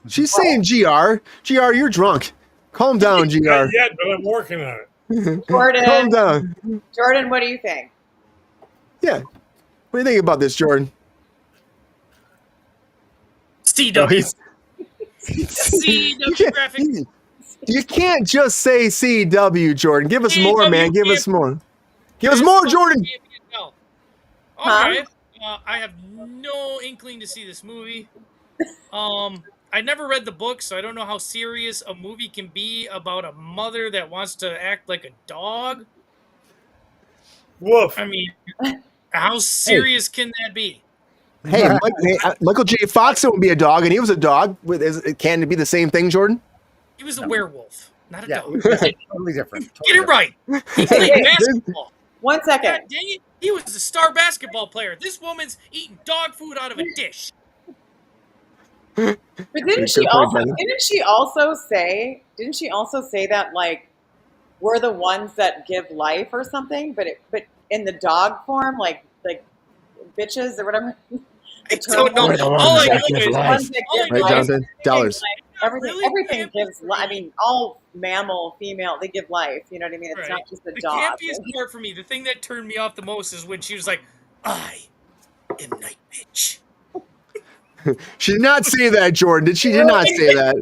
She's saying GR. GR, you're drunk. Calm down, GR. Not yet, but I'm working on it. Jordan. Calm down. Jordan, what do you think? Yeah. What do you think about this, Jordan? CW. CW graphic. You can't just say CW, Jordan. Give us more, man. Give us more. Give us more, Jordan. Okay. I have no inkling to see this movie. I never read the book, so I don't know how serious a movie can be about a mother that wants to act like a dog. Woof. I mean, how serious can that be? Hey, Michael J. Fox would be a dog, and he was a dog. Can it be the same thing, Jordan? He was a werewolf, not a dog. Totally different. Get it right. He played basketball. 1 second. God dang it. He was a star basketball player. This woman's eating dog food out of a dish. But didn't she also say that like we're the ones that give life or something, but in the dog form, like bitches or whatever. I don't know. All I know is dollars. Everything gives life. I mean, all mammal, female, they give life. You know what I mean? It's not just a dog. The campiest part for me, the thing that turned me off the most is when she was like, I am Nightbitch. She did not say that, Jordan. She did not say that.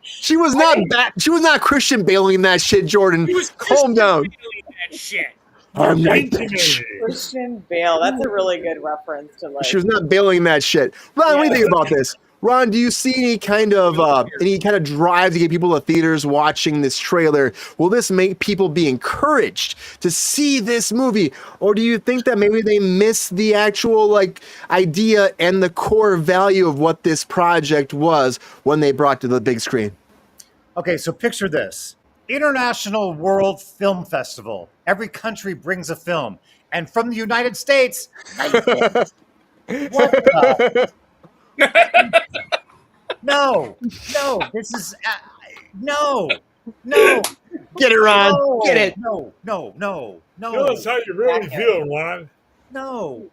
She was not She was not Christian Bailing that shit, Jordan. Calm down. That shit. I'm Nightbitch. Christian Bale. That's a really good reference to like. She was not bailing that shit. Ron, what do you think about this? Ron, do you see any kind of drive to get people to theaters watching this trailer? Will this make people be encouraged to see this movie, or do you think that maybe they miss the actual idea and the core value of what this project was when they brought to the big screen? Okay, so picture this. International World Film Festival. Every country brings a film. And from the United States, what the? No, this is no. Get it, Ron. No, get it. No. Tell us how you really feel, Ron. No.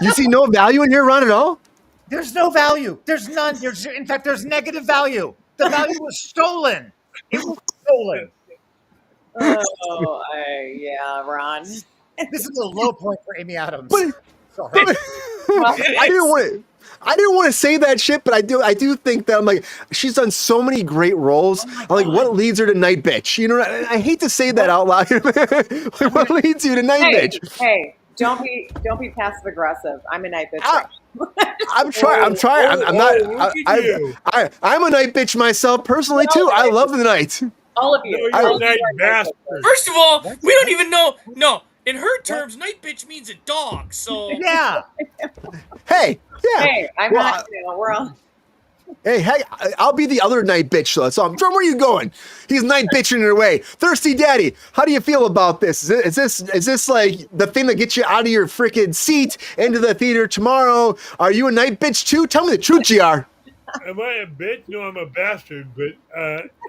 You see no value in here, Ron, at all? There's no value. There's none. In fact, there's negative value. The value was stolen. It was stolen. Yeah, Ron. This is a low point for Amy Adams. Sorry. I didn't want to say that shit, but I do think that she's done so many great roles. What leads her to Nightbitch? You know, I hate to say that out loud. What leads you to Nightbitch? Hey, don't be passive aggressive. I'm a Nightbitch. I'm trying. I'm not. I'm a Nightbitch myself personally too. I love the night. All of you. You're a night bastard. First of all, we don't even know. No, in her terms, Nightbitch means a dog. So yeah. Hey. Yeah. Hey, I'm not. We're all. Hey, I'll be the other Nightbitch though. So, Drum, where are you going? He's Nightbitching her way. Thirsty Daddy, how do you feel about this? Is this like the thing that gets you out of your freaking seat into the theater tomorrow? Are you a Nightbitch too? Tell me the truth, GR. Am I a bitch? No, I'm a bastard. But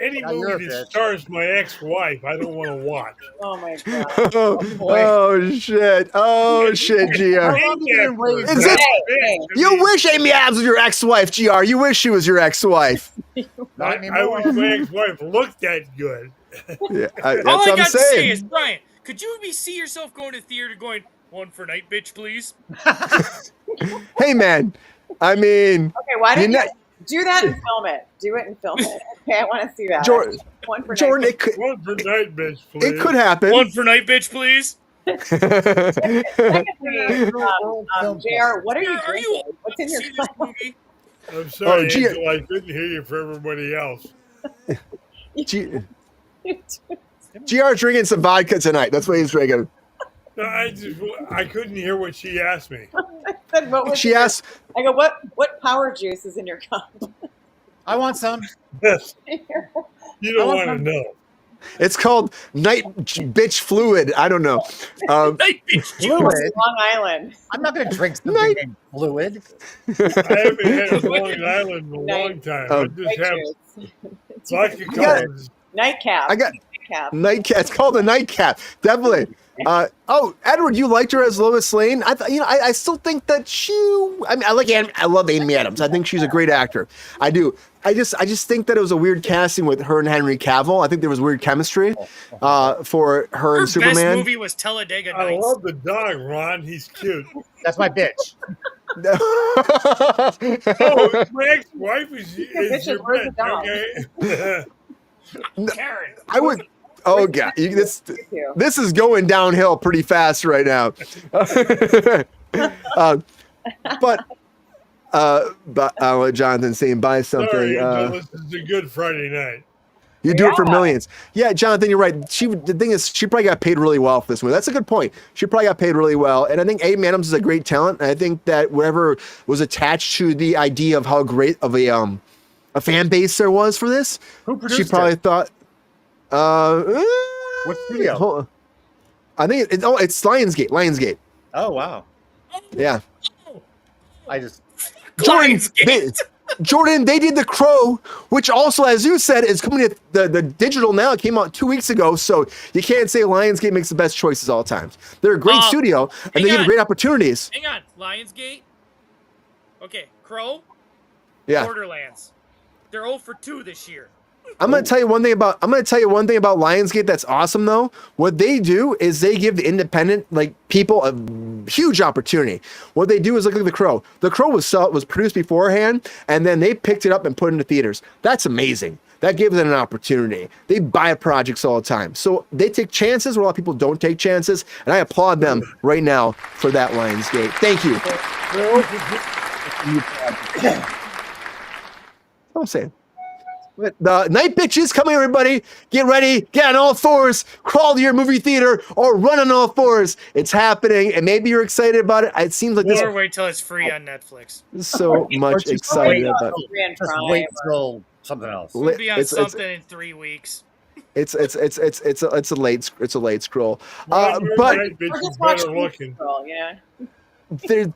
any movie that stars my ex-wife, I don't want to watch. Oh my god! Oh shit! Oh shit, GR. You wish Amy Adams was your ex-wife, GR. You wish she was your ex-wife. I wish my ex-wife looked that good. Yeah, all I got to say is, Brian, could you see yourself going to the theater going, one for Nightbitch, please? Hey, man. I mean, okay, why don't you do that and film it? Do it and film it. Okay, I want to see that. Jordan, one for Nightbitch, please. It could happen. One for Nightbitch, please. JR, what are you drinking? What's in your cup? I'm sorry, Angel, I couldn't hear you for everybody else. GR drinking some vodka tonight. That's what he's drinking. No, I couldn't hear what she asked me. I said, she asked. I go, what power juice is in your cup? I want some. Yes. You don't want to know. It's called Nightbitch Fluid. I don't know. Nightbitch Fluid. Long Island. I'm not going to drink something named Fluid. I haven't had a Long Island in a long time. I just have vodka colors. Nightcap. I got nightcap. It's called a nightcap. Definitely. Edward, you liked her as Lois Lane. I still think that I love Amy Adams. I think she's a great actor. I do. I just think that it was a weird casting with her and Henry Cavill. I think there was weird chemistry for her and Superman. Best movie was Talladega Nights. I love the dog, Ron. He's cute. That's my bitch. Oh, my ex-wife is your bitch. Okay. Karen. Oh god, this too. is going downhill pretty fast right now. But I'll let Jonathan say buy something. Sorry, Angel, this is a good Friday night. You do it for millions. Yeah, Jonathan, you're right. The thing is, she probably got paid really well for this movie. That's a good point. She probably got paid really well. And I think Abe Adams is a great talent. And I think that whatever was attached to the idea of how great of a fan base there was for this, Who produced she probably it? thought, What studio? hold on. I think it's Lionsgate. Lionsgate. Oh wow. Yeah. I just Jordan, they did The Crow, which also, as you said, is coming to the digital now. It came out 2 weeks ago, so you can't say Lionsgate makes the best choices all times. They're a great studio, and they give great opportunities. Hang on, Lionsgate. Okay, Crow. Yeah. Borderlands. They're 0 for 2 this year. I'm gonna tell you one thing about Lionsgate that's awesome though. What they do is they give the independent people a huge opportunity. What they do is look at The Crow. The Crow was produced beforehand, and then they picked it up and put it into theaters. That's amazing. That gives them an opportunity. They buy projects all the time, so they take chances where a lot of people don't take chances, and I applaud them right now for that. Lionsgate, thank you. I'm saying. But the Nightbitch is coming, everybody. Get ready, get on all fours, crawl to your movie theater, or run on all fours. It's happening, and maybe you're excited about it. It seems like Or wait till it's free on Netflix. so much excited about it. Just wait till something else. It'll be on something in 3 weeks. It's a late scroll. But Or just watch Kruse Control,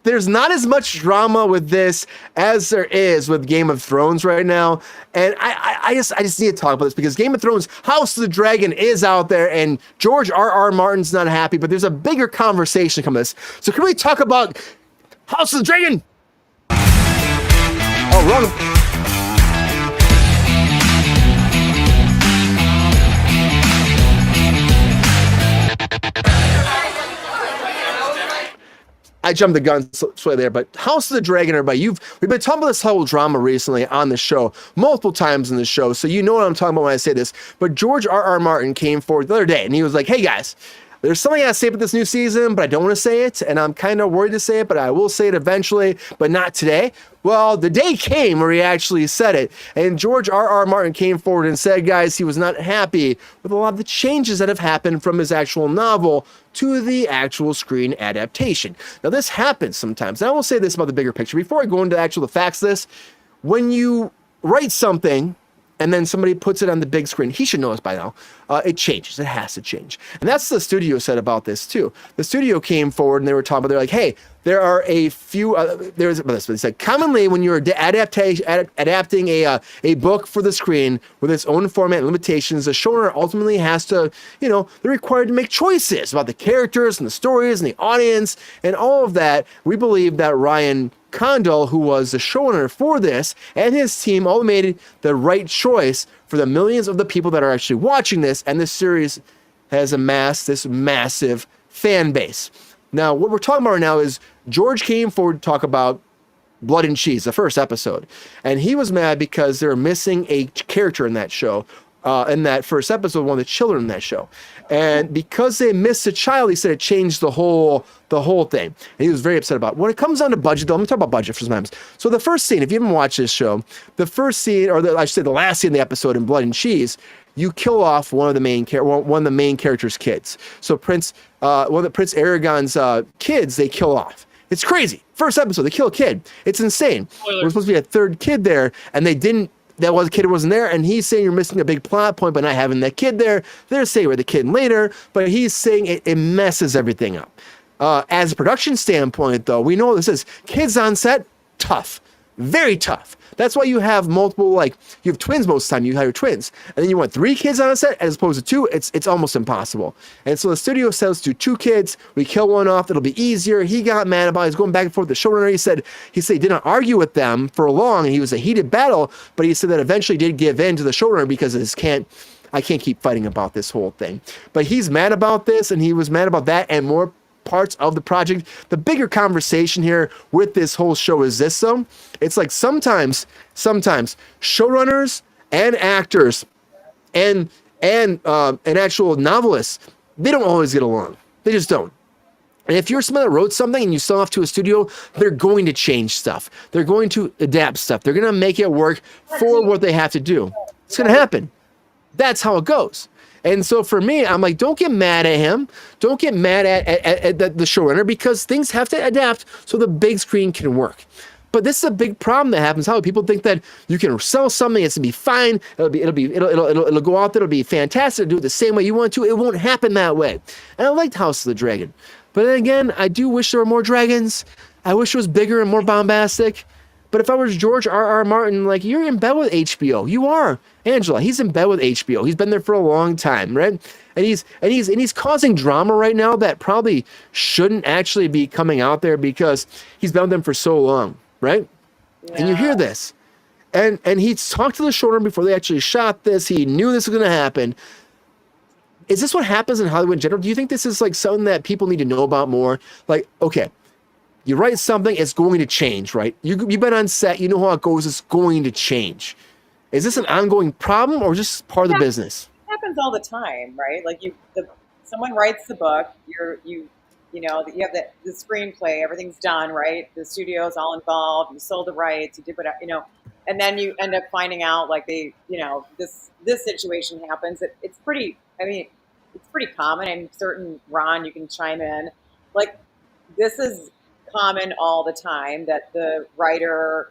there's not as much drama with this as there is with Game of Thrones right now, and I just need to talk about this because Game of Thrones House of the Dragon is out there, and George R.R. Martin's not happy, but there's a bigger conversation coming this. So can we talk about House of the Dragon? Oh, wrong. I jumped the gun slightly there, but House of the Dragon, everybody, we've been talking about this whole drama recently on the show, multiple times in the show, so you know what I'm talking about when I say this. But George R.R. Martin came forward the other day, and he was like, hey guys, there's something I gotta say about this new season, but I don't want to say it, and I'm kind of worried to say it, but I will say it eventually, but not today. Well, the day came where he actually said it, and George R.R. Martin came forward and said, guys, he was not happy with a lot of the changes that have happened from his actual novel to the actual screen adaptation. Now, this happens sometimes, and I will say this about the bigger picture. Before I go into the facts of this, when you write something and then somebody puts it on the big screen, he should know this by now, it changes. It has to change. And that's what the studio said about this too. The studio came forward and they were talking about, they're like, hey, there are a few, they said, commonly when you're adapting a book for the screen with its own format and limitations, the showrunner ultimately has to, they're required to make choices about the characters and the stories and the audience and all of that. We believe that Ryan Condal, who was the showrunner for this, and his team all made the right choice for the millions of the people that are actually watching this, and this series has amassed this massive fan base. Now, what we're talking about right now is George came forward to talk about Blood and Cheese, the first episode, and he was mad because they're missing a character in that show. In that first episode, one of the children in that show, and because they missed a child, he said it changed the whole thing, and he was very upset about it. When it comes down to budget, though, let me talk about budget for sometimes. So the first scene, if you haven't watched this show, the first scene, or I should say the last scene of the episode in Blood and Cheese, you kill off one of the main character's kids. So Prince Aragon's kids, they kill off. It's crazy. First episode, they kill a kid. It's insane. Spoilers. We're supposed to be a third kid there, and they didn't. That was a kid who wasn't there, and he's saying you're missing a big plot point by not having that kid there. They're saying we're the kid later, but he's saying it messes everything up. As a production standpoint, though, we know this is kids on set, tough, very tough. That's why you have multiple, you have twins most of the time, you hire twins. And then you want 3 kids on a set as opposed to 2, it's almost impossible. And so the studio says to 2 kids, we kill one off, it'll be easier. He got mad about it, he's going back and forth with the showrunner. He said he didn't argue with them for long, and he was a heated battle, but he said that eventually did give in to the showrunner because I can't keep fighting about this whole thing. But he's mad about this, and he was mad about that and more parts of the project. The bigger conversation here with this whole show is this, though. It's like sometimes showrunners and actors and and an actual novelist, they don't always get along. They just don't. And if you're someone that wrote something and you sell off to a studio, they're going to change stuff. They're going to adapt stuff. They're going to make it work for what they have to do. It's going to happen. That's how it goes. And so for me, I'm like, don't get mad at him. Don't get mad at the showrunner, because things have to adapt so the big screen can work. But this is a big problem that happens. How people think that you can sell something, it's gonna be fine. It'll go out there. It'll be fantastic. Do it the same way you want to. It won't happen that way. And I liked House of the Dragon, but then again, I do wish there were more dragons. I wish it was bigger and more bombastic. But if I was George R.R. Martin, like, you're in bed with HBO. You are. Angela, he's in bed with HBO. He's been there for a long time, right? And he's causing drama right now that probably shouldn't actually be coming out there, because he's been with them for so long, right? Yeah. And you hear this. And he talked to the showrunner before they actually shot this. He knew this was going to happen. Is this what happens in Hollywood in general? Do you think this is like something that people need to know about more? Like, okay, you write something, it's going to change, right? You've been on set, you know how it goes, it's going to change. Is this an ongoing problem, or just part of the business? It happens all the time, right? Like someone writes the book, you have the screenplay, everything's done, right? The studio's all involved, you sold the rights, you did whatever, and then you end up finding out like this situation happens. It's pretty common. I'm certain, Ron, you can chime in. Like, this is common all the time, that the writer,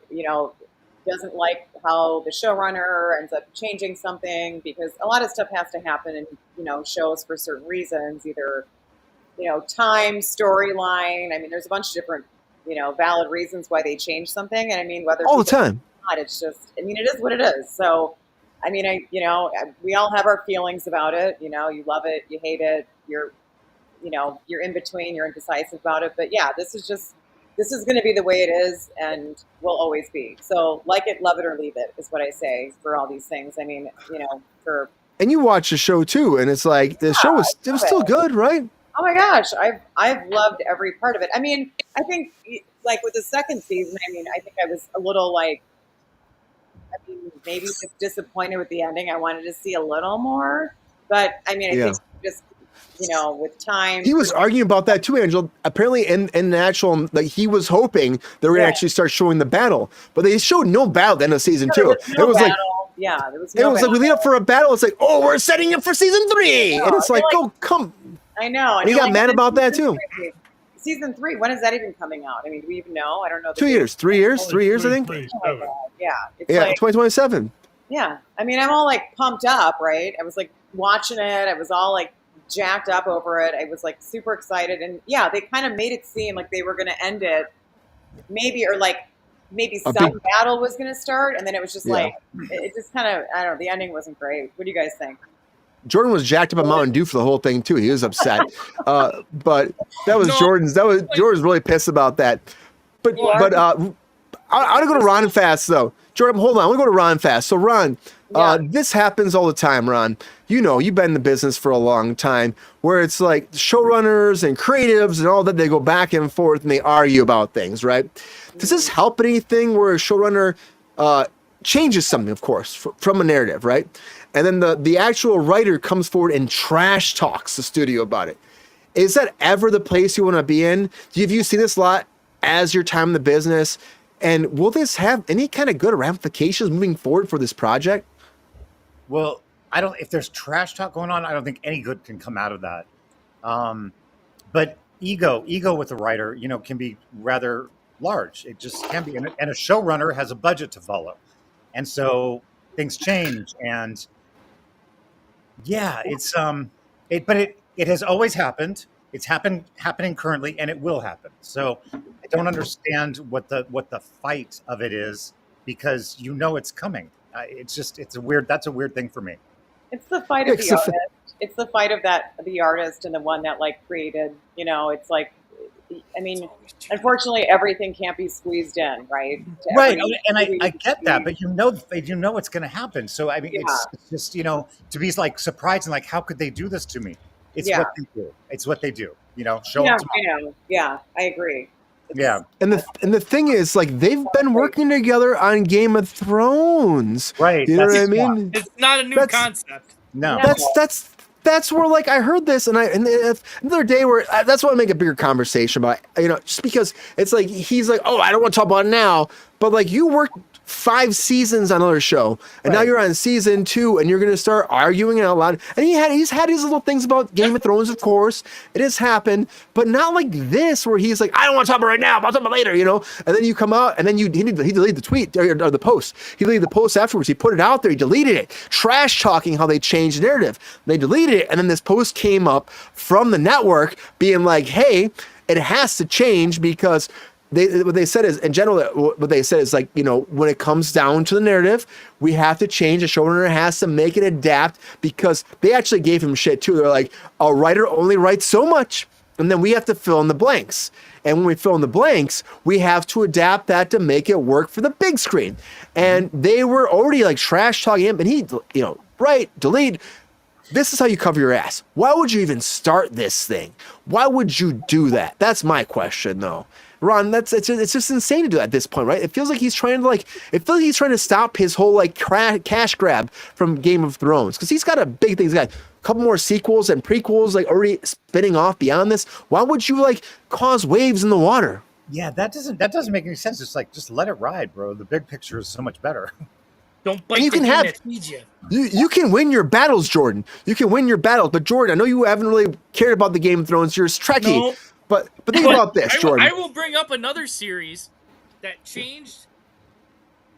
doesn't like how the showrunner ends up changing something, because a lot of stuff has to happen in, shows for certain reasons, either, time, storyline. I mean, there's a bunch of different, valid reasons why they change something. And I mean, whether all the time, not, it's just, I mean, it is what it is. So, I mean, we all have our feelings about it. You love it, you hate it, you're in between, you're indecisive about it. But yeah, this is going to be the way it is, and will always be. So, like it, love it, or leave it is what I say for all these things. I mean, and you watch the show too, and it's like the show was still good, right? Oh my gosh, I've loved every part of it. I mean, I think like with the second season, I think I was a little maybe just disappointed with the ending. I wanted to see a little more, but I think just with time. He was arguing about that too, Angela. Apparently in the actual, like, he was hoping they were going to actually start showing the battle, but they showed no battle at the end of season 2. It was like we lead up for a battle. It's like, oh, we're setting up for season 3. And it's like, oh, come. I know. And he got mad about that too. Season 3, when is that even coming out? I mean, do we even know? I don't know. 2 years, 3 years, 3 years, I think. Yeah. It's 2027. Yeah. I mean, I'm all like pumped up, right? I was like watching it. I was all like jacked up over it. I was like super excited. And yeah, they kind of made it seem like they were going to end it maybe some battle was going to start. And then it was just it just kind of, I don't know, the ending wasn't great. What do you guys think? Jordan was jacked up on Mountain Dew for the whole thing too. He was upset, but that was Jordan's. Jordan's really pissed about that. But I want to go to Ron fast though. Jordan, hold on. I want to go to Ron fast. So Ron, this happens all the time. Ron, you've been in the business for a long time, where it's like showrunners and creatives and all that. They go back and forth and they argue about things, right? Does this help anything where a showrunner changes something, of course, from a narrative, right? And then the actual writer comes forward and trash talks the studio about it. Is that ever the place you want to be in? Have you seen this a lot as your time in the business? And will this have any kind of good ramifications moving forward for this project? Well, if there's trash talk going on, I don't think any good can come out of that. But ego with the writer, can be rather large. It just can be. And a showrunner has a budget to follow. And so things change, and yeah, it has always happened. It's happening currently, and it will happen. So I don't understand what the fight of it is, because it's coming. That's a weird thing for me. It's the fight of the artist. It's the fight of the artist and the one that created. It's like, I mean, unfortunately, everything can't be squeezed in, right? Right, and I get that, but it's going to happen. So I mean, it's just to be surprised and how could they do this to me? It's what they do. It's what they do. Show up. Yeah, I agree. And the thing is, they've been working together on Game of Thrones, right? You know what I mean? It's not a new concept. No. That's where like I heard this and the other day where that's why I make a bigger conversation about, just because it's like he's like, oh, I don't want to talk about it now, but like you worked 5 seasons on another show and now you're on season 2 and you're gonna start arguing out loud. And he's had his little things about Game of Thrones, of course. It has happened, but not like this where he's like, I don't want to talk about it right now, I'll talk about it later, And then you come out and then he deleted the tweet or the post. He deleted the post afterwards. He put it out there, he deleted it, trash talking how they changed the narrative. They deleted it, and then this post came up from the network being like, hey, it has to change because what they said is, in general, what they said is like, when it comes down to the narrative, we have to change. The showrunner has to make it adapt because they actually gave him shit too. They're like, a writer only writes so much, and then we have to fill in the blanks. And when we fill in the blanks, we have to adapt that to make it work for the big screen. And they were already like trash talking him, and he, delete. This is how you cover your ass. Why would you even start this thing? Why would you do that? That's my question, though. Ron, it's just insane to do that at this point, right? It feels like he's trying to stop his whole like cash grab from Game of Thrones because he's got a big thing. He's got a couple more sequels and prequels like already spinning off beyond this. Why would you like cause waves in the water? Yeah, that doesn't make any sense. It's like just let it ride, bro. The big picture is so much better. Don't bite the hand that feeds you. You can win your battles, Jordan. You can win your battles, but Jordan, I know you haven't really cared about the Game of Thrones. You're Trekkie. No. But think about this, Jordan. I will bring up another series that changed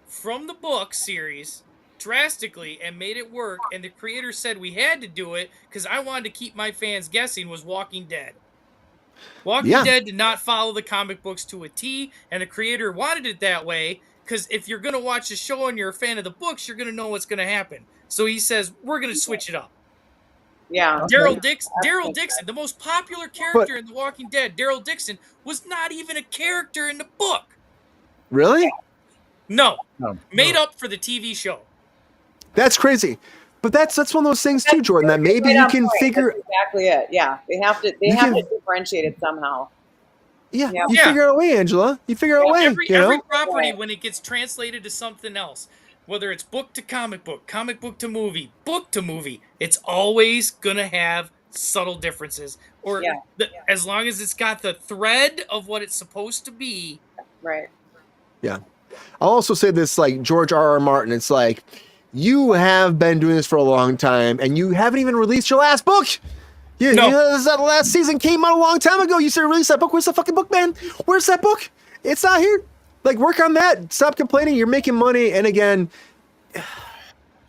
from the book series drastically and made it work, and the creator said we had to do it because I wanted to keep my fans guessing, was Walking Dead. Walking Dead did not follow the comic books to a T, and the creator wanted it that way because if you're going to watch the show and you're a fan of the books, you're going to know what's going to happen. So he says, we're going to switch it up. Yeah. Daryl Dixon, the most popular character in The Walking Dead, Daryl Dixon, was not even a character in the book. Really? No. Made up for the TV show. That's crazy. But that's one of those things too, Jordan, that maybe you can figure. That's exactly it. Yeah. They have to differentiate it somehow. Yeah. You figure out a way, Angela. You figure out a way. Every property, when it gets translated to something else, whether it's book to comic book to movie, book to movie, it's always going to have subtle differences. Or as long as it's got the thread of what it's supposed to be. Right. Yeah. I'll also say this, like George R.R. Martin, it's like, you have been doing this for a long time, and you haven't even released your last book. The last season came out a long time ago. You said release that book. Where's the fucking book, man? Where's that book? It's not here. Like, work on that. Stop complaining. You're making money. And again,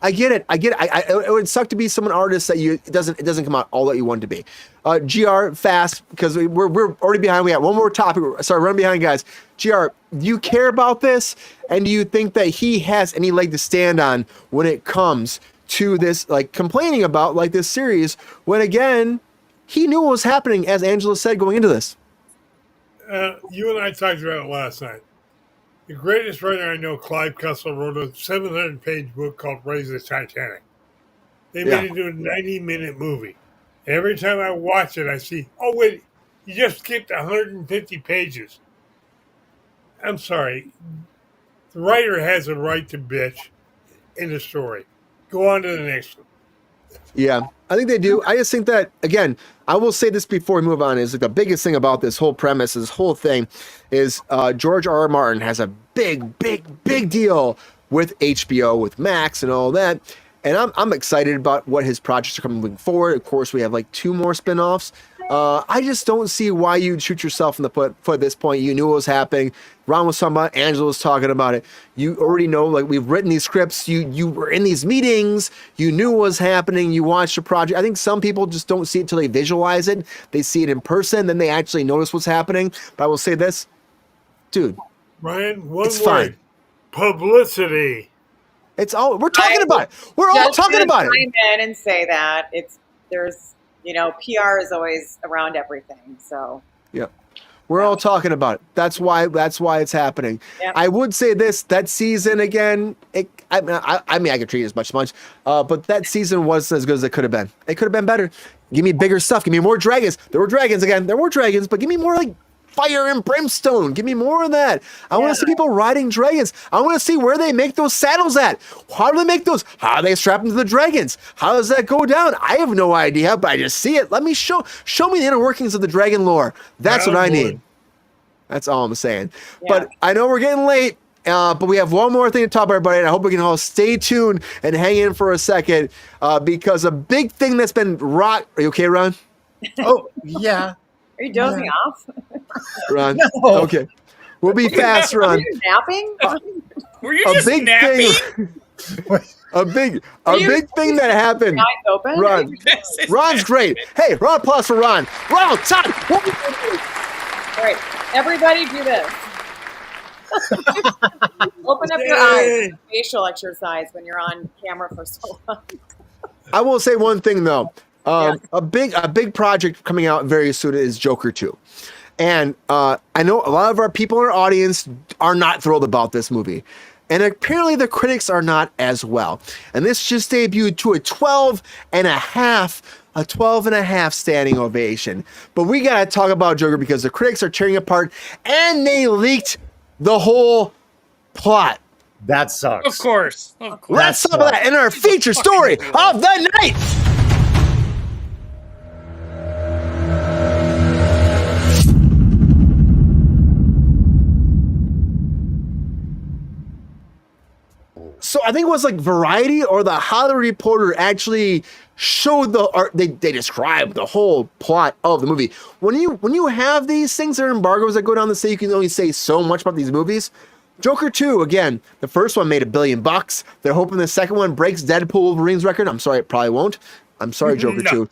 I get it. It would suck to be someone artist that it doesn't come out all that you want it to be. GR, fast, because we're already behind. We got one more topic. Sorry, run behind, guys. GR, do you care about this? And do you think that he has any leg to stand on when it comes to this, like complaining about like this series, when again, he knew what was happening, as Angela said, going into this? You and I talked about it last night. The greatest writer I know, Clive Cussell, wrote a 700-page book called Raise the Titanic. They made it into a 90-minute movie. Every time I watch it, I see, oh, wait, you just skipped 150 pages. I'm sorry. The writer has a right to bitch in the story. Go on to the next one. Yeah, I think they do. I just think that, again, I will say this before we move on, is like the biggest thing about this whole premise, this whole thing, is George R.R. Martin has a big deal with HBO, with Max and all that. And I'm excited about what his projects are coming forward. Of course, we have like 2 more spinoffs. I just don't see why you'd shoot yourself in the foot at this point. You knew what was happening. Ron was talking about it. Angela was talking about it. You already know, like, we've written these scripts. You were in these meetings. You knew what was happening. You watched the project. I think some people just don't see it till they visualize it. They see it in person, then they actually notice what's happening. But I will say this, dude. Ryan, one it's word. Fine. Publicity. It's all we're talking about it. We're all talking about it. Chime in and say that there's PR is always around everything. So yeah, we're all talking about it. That's why it's happening. Yep. I would say this: that season again. I mean, I could treat it as much, but that season wasn't as good as it could have been. It could have been better. Give me bigger stuff. Give me more dragons. There were dragons again. There were dragons, but give me more like fire and brimstone. Give me more of that. I want to see people riding dragons. I want to see where they make those saddles at. How do they make those? How do they strap them to the dragons? How does that go down? I have no idea, but I just see it. Let me show me the inner workings of the dragon lore. That's what I need. That's all I'm saying. Yeah. But I know we're getting late. But we have one more thing to talk about, everybody, and I hope we can all stay tuned and hang in for a second because a big thing that's been rock. Are you okay, Ron? Oh, yeah. Are you dozing off? Ron? No. Okay. We'll be fast, Are Ron. you napping? Were you just big napping? thing. A big thing that happened. Eyes open? Ron. This is Ron's bad. great. Hey, round of applause for Ron. Ron, Todd. What? All right, everybody do this. Open up your eyes. Facial exercise when you're on camera for so long. I will say one thing though. A big project coming out very soon is Joker 2. And I know a lot of our people in our audience are not thrilled about this movie. And apparently the critics are not as well. And this just debuted to a 12 and a half standing ovation. But we got to talk about Joker because the critics are tearing apart and they leaked the whole plot. That sucks. Of course. Let's talk about that in our feature story of the night. So I think it was like Variety or the Hollywood Reporter actually showed they described the whole plot of the movie. When you have these things that are embargoes that go down the state, you can only say so much about these movies. Joker 2, again, the first one made $1 billion. They're hoping the second one breaks Deadpool Wolverine's record. I'm sorry, it probably won't. I'm sorry, Joker 2.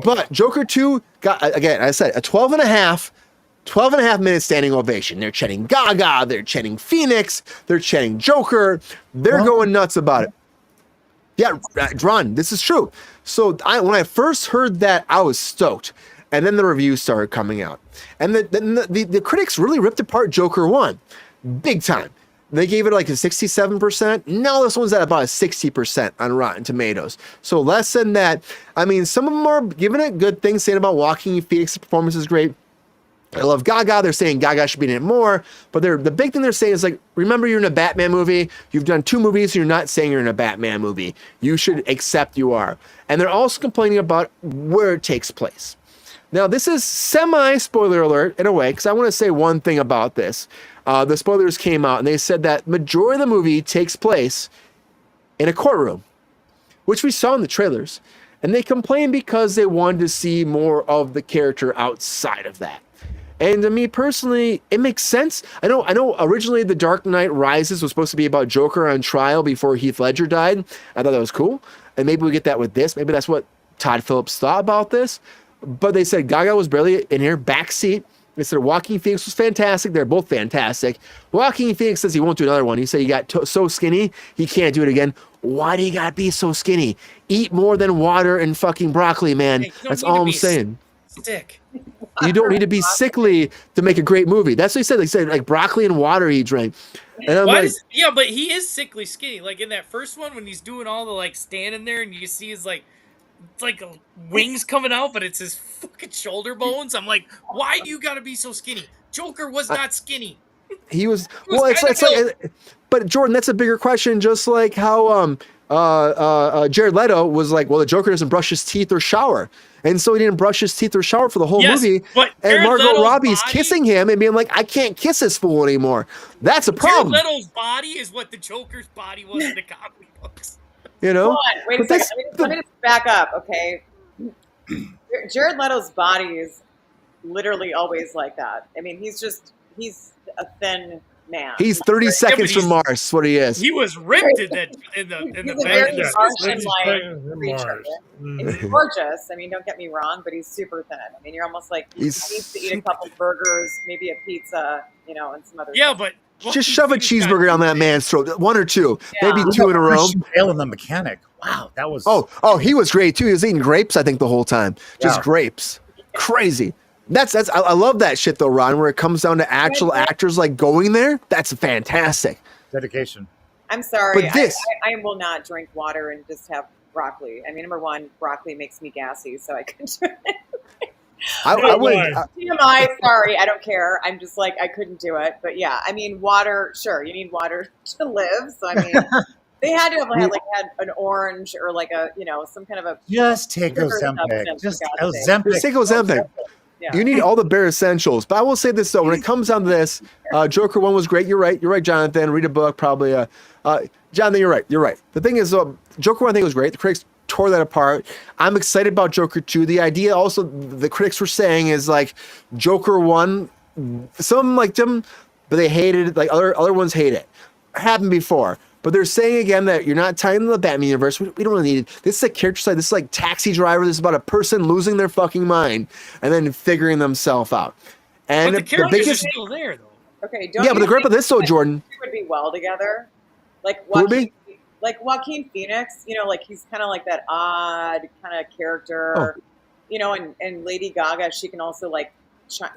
But Joker 2 got, again, I said, a 12 and a half minute standing ovation. They're chanting Gaga, they're chanting Phoenix, they're chanting Joker. They're going nuts about it. Yeah, Ron, this is true. So when I first heard that, I was stoked. And then the reviews started coming out. And the critics really ripped apart Joker 1. Big time. They gave it like a 67%. Now this one's at about a 60% on Rotten Tomatoes. So less than that. I mean, some of them are giving it good things, saying about Joaquin Phoenix's performance is great. I love Gaga. They're saying Gaga should be in it more. But the big thing they're saying is like, remember you're in a Batman movie. You've done 2 movies. You're not saying you're in a Batman movie. You should accept you are. And they're also complaining about where it takes place. Now, this is semi-spoiler alert in a way, because I want to say one thing about this. The spoilers came out, and they said that majority of the movie takes place in a courtroom, which we saw in the trailers. And they complained because they wanted to see more of the character outside of that. And to me personally, it makes sense. I know originally The Dark Knight Rises was supposed to be about Joker on trial before Heath Ledger died. I thought that was cool. And maybe we get that with this. Maybe that's what Todd Phillips thought about this. But they said Gaga was barely in here, backseat. They said Joaquin Phoenix was fantastic. They're both fantastic. Joaquin Phoenix says he won't do another one. He said he got so skinny, he can't do it again. Why do you gotta be so skinny? Eat more than water and fucking broccoli, man. Hey, that's all I'm saying. Sick. You don't need to be sickly to make a great movie. That's what he said. They said like broccoli and water he drank. And I'm like, Yeah, but he is sickly skinny. Like in that first one when he's doing all the like standing there and you see his like it's like wings coming out, but it's his fucking shoulder bones. I'm like, why do you gotta be so skinny? Joker was not skinny. He was well. It's like, but Jordan, that's a bigger question. Just like how Jared Leto was like, well, the Joker doesn't brush his teeth or shower, and so he didn't brush his teeth or shower for the whole movie. But and Jared Margot Leto's Robbie's body, kissing him and being like, I can't kiss this fool anymore. That's a problem. Jared Leto's body is what the Joker's body was in the comic books. You know. Hold on, wait a But second. Let me just back up, okay? Jared Leto's body is literally always like that. I mean, he's a thin man. He's 30 seconds from Mars. That's what he is. He was ripped in the He's bed. a very Yeah. Martian-like creature. And he's gorgeous. I mean, don't get me wrong, but he's super thin. I mean, you're almost like he needs to eat a couple burgers, maybe a pizza, you know, and some other. Yeah, things. but Just shove a cheeseburger down that man's throat. 1 or 2, Yeah. maybe 2 in a row. Christian Bale and the Mechanic. Wow, that was. Oh, he was great too. He was eating grapes, I think, the whole time. Just Yeah. grapes. Crazy. I love that shit though, Ron, where it comes down to actual actors like going there. That's fantastic. Dedication. I'm sorry. But this- I will not drink water and just have broccoli. I mean, number one, broccoli makes me gassy, so I couldn't do it. I wouldn't. TMI, sorry, I don't care. I'm just like, I couldn't do it. But yeah, I mean, water, sure, you need water to live. So, I mean, they had to have had an orange or like a, some kind of a. Just take sugar Ozempic. substance, Just for God's sake. Ozempic. Just take Ozempic. Yeah. You need all the bare essentials. But I will say this, though. When it comes down to this, Joker 1 was great. You're right. You're right, Jonathan. Read a book, probably. Jonathan, you're right. You're right. The thing is, Joker 1, I think, was great. The critics tore that apart. I'm excited about Joker 2. The idea also, the critics were saying, is like Joker 1, some liked him, but they hated it. Like other ones hate it. Happened before. But they're saying again that you're not tying into the Batman universe. We don't really need it. This is a character side. This is like Taxi Driver. This is about a person losing their fucking mind and then figuring themselves out. And But the characters are still there, though. Okay, yeah, but the great about this, though, Jordan, would be well together. Like Who would be? Joaquin Phoenix, like he's kind of like that odd kind of character, and Lady Gaga, she can also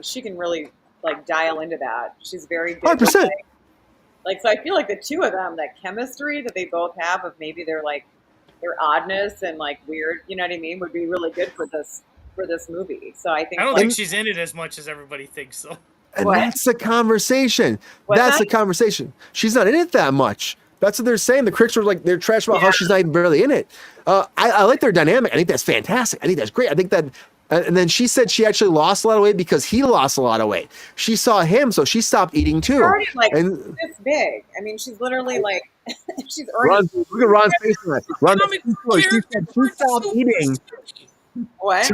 she can really like dial into that. She's very good. 100%. So I feel like the two of them, that chemistry that they both have of maybe their oddness and like weird, you know what I mean, would be really good for this movie. So I think I don't think she's in it as much as everybody thinks, though. And that's the conversation. The conversation. She's not in it that much. That's what they're saying. The critics are like, they're trash about how she's not even barely in it. I like their dynamic. I think that's fantastic. I think that's great. I think that, and then she said she actually lost a lot of weight because he lost a lot of weight. She saw him, so she stopped eating too. She's already this big. I mean, she's literally like, she's already. Look at Ron's face. Ron, she stopped eating. What?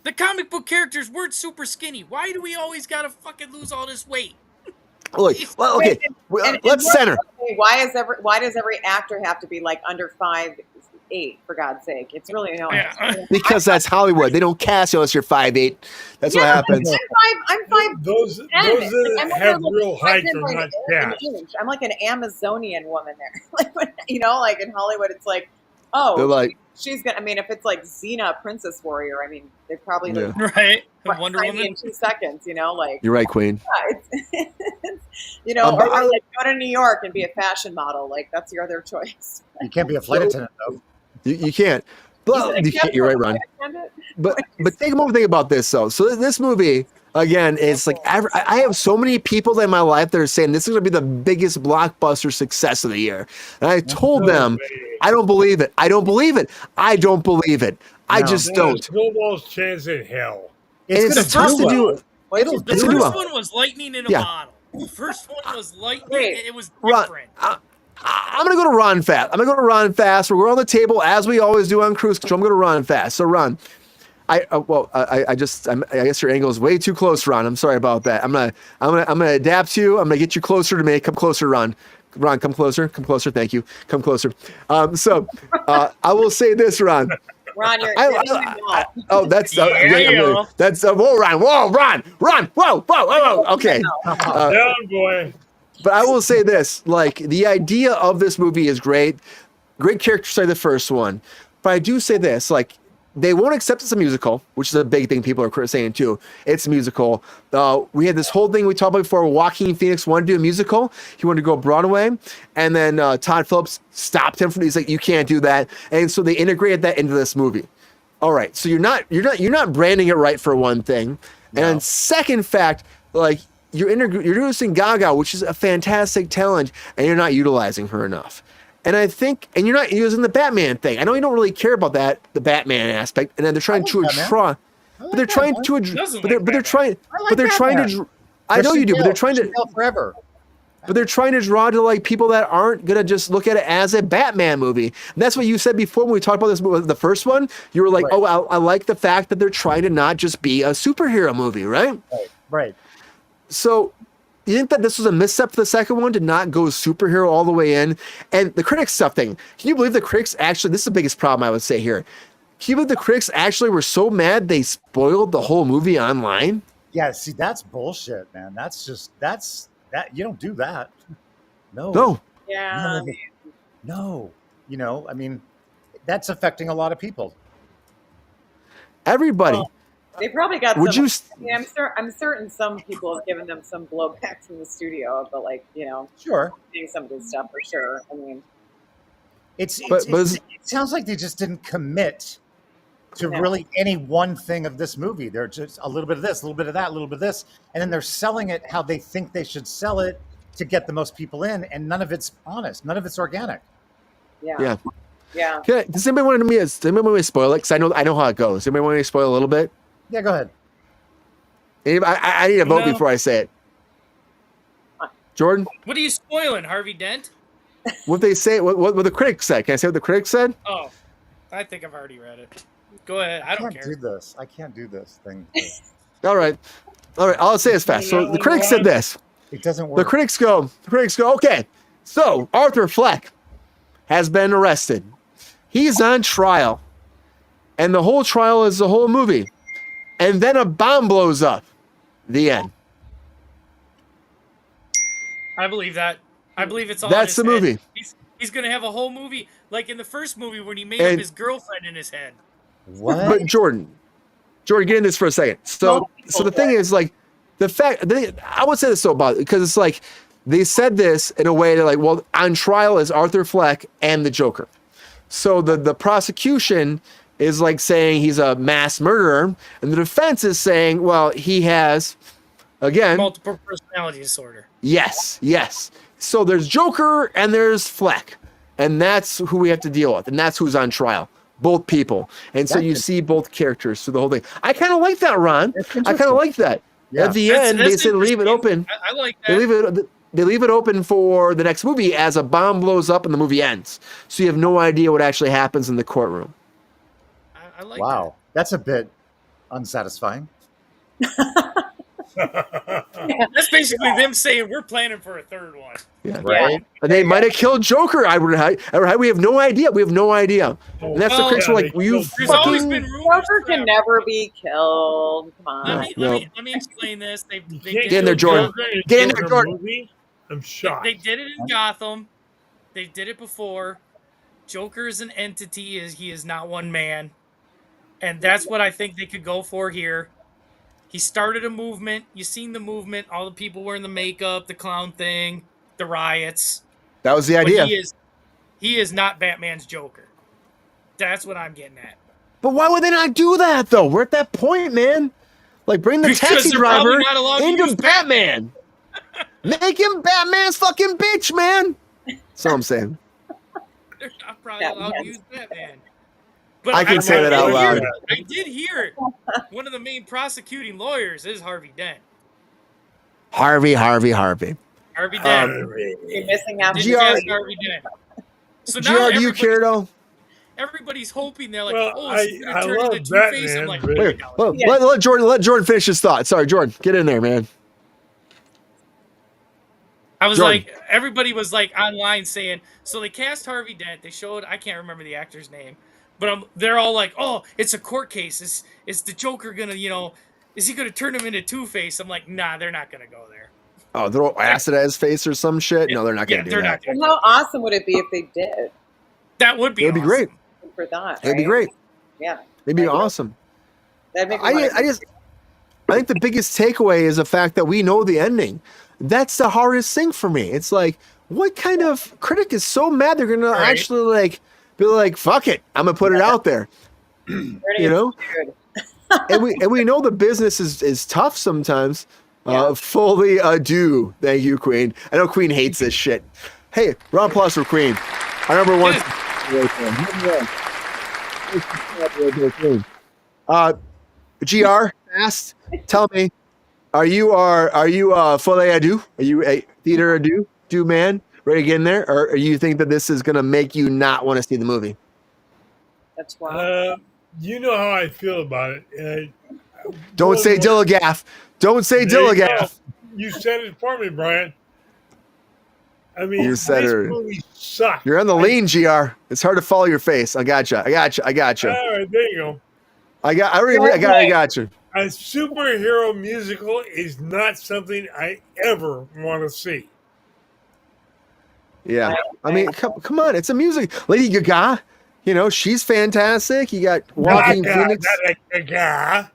The comic book characters weren't super skinny. Why do we always gotta fucking lose all this weight? Look, well, okay, let's center. Why does every actor have to be like under 5'8", for God's sake? It's really annoying. Because that's Hollywood. They don't cast you unless you're 5'8". That's what happens. I'm 5'10". Those that have real height are not cast. I'm like an Amazonian woman there. like in Hollywood, it's like, oh, they're like, she's gonna. I mean, if it's like Xena, Princess Warrior, I mean, they probably right. Wonder Woman in 2 seconds. You're right, Queen. Yeah, or like go to New York and be a fashion model. Like that's your other choice. You can't be a flight attendant though. You can't. But you're right, Ron. But take a moment to think about this though. So this movie again is like I have so many people in my life that are saying this is going to be the biggest blockbuster success of the year, and I told them I don't believe it. I don't believe it. I don't believe it. I just don't. Snowball's chance in hell. It's tough to do. The first one was lightning in a bottle. The first one was lightning, and it was different. I'm going to go to Ron fast. I'm going to go to Ron fast. We're on the table as we always do on Kruse Control. I'm going to Ron fast. So Ron, I guess your angle is way too close, Ron. I'm sorry about that. I'm gonna adapt to you. I'm gonna get you closer to me. Come closer, Ron. Ron, come closer. Come closer. Thank you. Come closer. I will say this, Ron. Ron, you're that's whoa, Ron. Whoa, Ron. Whoa. Okay. Down, boy. But I will say this: like the idea of this movie is great. Great character study, the first one. But I do say this: like they won't accept it's a musical, which is a big thing people are saying too. It's a musical. We had this whole thing we talked about before. Joaquin Phoenix wanted to do a musical. He wanted to go Broadway, and then Todd Phillips stopped him from. He's like, "You can't do that." And so they integrated that into this movie. All right, so you're not branding it right for one thing, and second fact, like you're introducing Gaga, which is a fantastic talent, and you're not utilizing her enough. And I think, and you're not using the Batman thing. I know you don't really care about that, the Batman aspect, and then they're trying to draw, but they're trying to. I know you do, but they're trying to forever. But they're trying to draw to like people that aren't gonna just look at it as a Batman movie. And that's what you said before when we talked about this movie, the first one. You were like, "Oh, I like the fact that they're trying to not just be a superhero movie, right?" Right. So. You think that this was a misstep for the second one to not go superhero all the way in? And the critics stuff thing. Can you believe the critics actually, this is the biggest problem I would say here. Can you believe the critics actually were so mad they spoiled the whole movie online? Yeah, see, that's bullshit, man. That's you don't do that. No. Yeah. No. I mean, that's affecting a lot of people. Everybody. Well, they probably got Would some. you? I'm certain some people have given them some blowback from the studio, but sure, doing some of this stuff for sure. I mean, it sounds like they just didn't commit to really any one thing of this movie. They're just a little bit of this, a little bit of that, a little bit of this, and then they're selling it how they think they should sell it to get the most people in, and none of it's honest, none of it's organic. Yeah. Okay, does anybody want to spoil it? Because I know how it goes. Anybody want to spoil a little bit? Yeah, go ahead. I need a vote before I say it. Jordan, What are you spoiling, Harvey Dent? what they say? What the critics said? Can I say what the critics said? Oh, I think I've already read it. Go ahead. I don't can't care. do this. I can't do this thing. All right. I'll say this fast. So the critics said this. It doesn't work. The critics go. Okay. So Arthur Fleck has been arrested. He's on trial, and the whole trial is the whole movie, and then a bomb blows up. The end. I believe that. I believe it's all. That's the movie. He's gonna have a whole movie like in the first movie when he made And- up his girlfriend in his head. What? But Jordan, get in this for a second. So the thing is, like, I would say this so about it because it's like they said this in a way that, like, well, on trial is Arthur Fleck and the Joker. So the prosecution is like saying he's a mass murderer, and the defense is saying, well, he has, again, Multiple personality disorder. Yes. So there's Joker and there's Fleck, and that's who we have to deal with, and that's who's on trial. Both people, and so you see both characters through the whole thing. I kind of like that, Ron. I kind of like that. Yeah. At the end, they said leave it open. I like that. They leave it open for the next movie as a bomb blows up and the movie ends. So you have no idea what actually happens in the courtroom. I like Wow, that's a bit unsatisfying. That's basically them saying we're planning for a third one. Yeah. Right? And they might have killed Joker. We have no idea. And that's the critics were like, you There's always fucking. been rumors. Joker can never be killed. Come on. Let me explain this. They Get in there, Jordan. Get in there, Jordan. I'm shocked. They did it in Gotham. They did it before. Joker is an entity. He is not one man. And that's what I think they could go for here. He started a movement. You seen the movement. All the people wearing the makeup, the clown thing, the riots. That was the idea. But he is not Batman's Joker. That's what I'm getting at. But why would they not do that, though? We're at that point, man. Like, bring the Because taxi they're probably driver not allowed to into use Batman. Make him Batman's fucking bitch, man. That's all I'm saying. They're not probably allowed to use Batman. But I can say that out loud. I did hear it. One of the main prosecuting lawyers is Harvey Dent. Harvey. Harvey Dent. You're missing out. Did GR you guess Harvey Dent? So now GR, do you care, though? everybody's hoping they're like, Well, oh, it's I gonna turn love into Two-Face. I'm Batman, like, but- Wait, let Jordan finish his thought. Sorry, Jordan, get in there, man. I was Jordan. like, everybody was like online saying, so they cast Harvey Dent. They showed, I can't remember the actor's name, but they're all like, oh, it's a court case. Is the Joker gonna, is he gonna turn him into Two-Face? I'm like, nah, they're not gonna go there. Oh, throw acid at his face or some shit? No, they're not going to do they're that. not gonna. How awesome would it be if they did That would be. It'd be awesome. great. for that? It'd be right? great. Yeah. It'd be That'd be- awesome. That'd make me I think the biggest takeaway is the fact that we know the ending. That's the hardest thing for me. It's like, what kind of critic is so mad they're gonna actually like be like, fuck it, I'm gonna put it out there. You know? and we know the business is tough sometimes. Fully do. Thank you, Queen. I know Queen hates this shit. Hey, round of applause for Queen. I remember once. GR, fast. Tell me, are you fully ado? Are you a theater ado man? Ready to get in there, or you think that this is gonna make you not want to see the movie? That's why. You know how I feel about it. Don't say Dillagaff. Don't say Dillagaff. You said it for me, Brian. I mean, You said this it. movie sucked. You're on the lean, GR. It's hard to follow your face. I got you. All right, there you go. I got you. A superhero musical is not something I ever want to see. Yeah. I mean, come on. It's a music. Lady Gaga, she's fantastic. You got Walking Phoenix.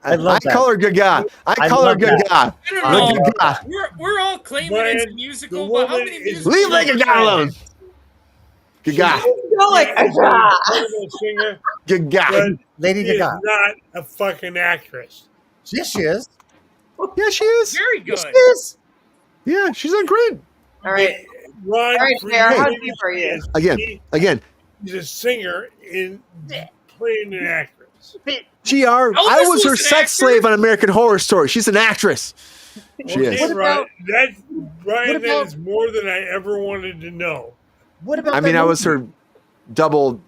I love that. call her Gaga. I call her Gaga. I don't know. Gaga. We're all claiming it's a musical, the but how woman many is- musicals? Leave Lady Gaga alone. Gaga. Go like, singer, Gaga. but Lady she is Gaga. not a fucking actress. Yes, she is. Yeah, she is. Very good. She is. Yeah, she's on great. all right. Ron, All right, for Sarah, how you, deep are you? Again. She's a singer in playing an actress. GR, I was her sex slave on American Horror Story. She's an actress. She is. Okay, about- Brian, what that about- is more than I ever wanted to know. What about I mean, that I was movie? her double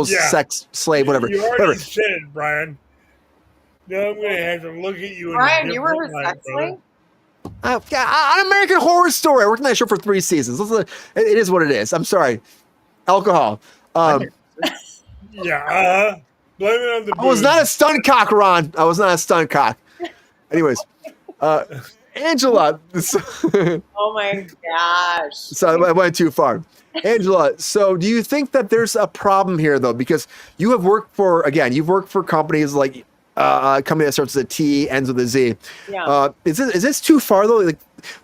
Yeah. sex slave, whatever. You already Whatever. said it, Brian. Now I'm going to have to look at you. Brian, in a you were her different sex light, brother. slave? On American Horror Story. I worked on that show for 3 seasons. It is what it is. I'm sorry. Alcohol. Yeah, blame it on the I was booze. not a stunt cock, Ron. I was not a stunt cock. Anyways, Angela. Oh my gosh. So I went too far. Angela, so do you think that there's a problem here, though? Because you have worked for, you've worked for companies like a company that starts with a T, ends with a Z. Yeah. Is this too far, though?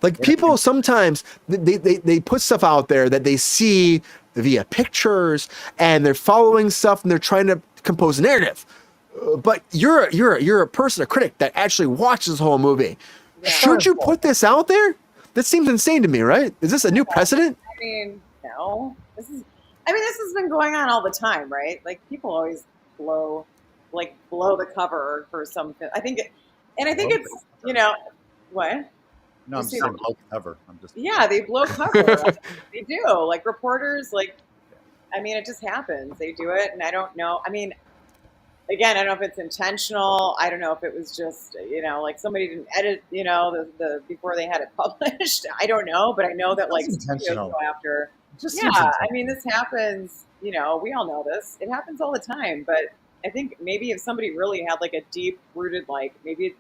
Like people sometimes, they put stuff out there that they see via pictures, and they're following stuff, and they're trying to compose a narrative. But you're a person, a critic that actually watches the whole movie. Yeah. Should you put this out there? This seems insane to me, right? Is this a new precedent? I mean, no. This has been going on all the time, right? Like people always blow the cover for something. I think it's, you know, what? No, I'm You see saying that? blow cover. I'm just. Yeah, they blow cover. They do. Like reporters, I mean, it just happens. They do it, and I don't know. I mean, again, I don't know if it's intentional. I don't know if it was just, you know, like somebody didn't edit, you know, the before they had it published. I don't know, but I know that like intentional. studios go after. Just Yeah, seems I intentional. mean, this happens. You know, we all know this. It happens all the time. But I think maybe if somebody really had like a deep rooted, like maybe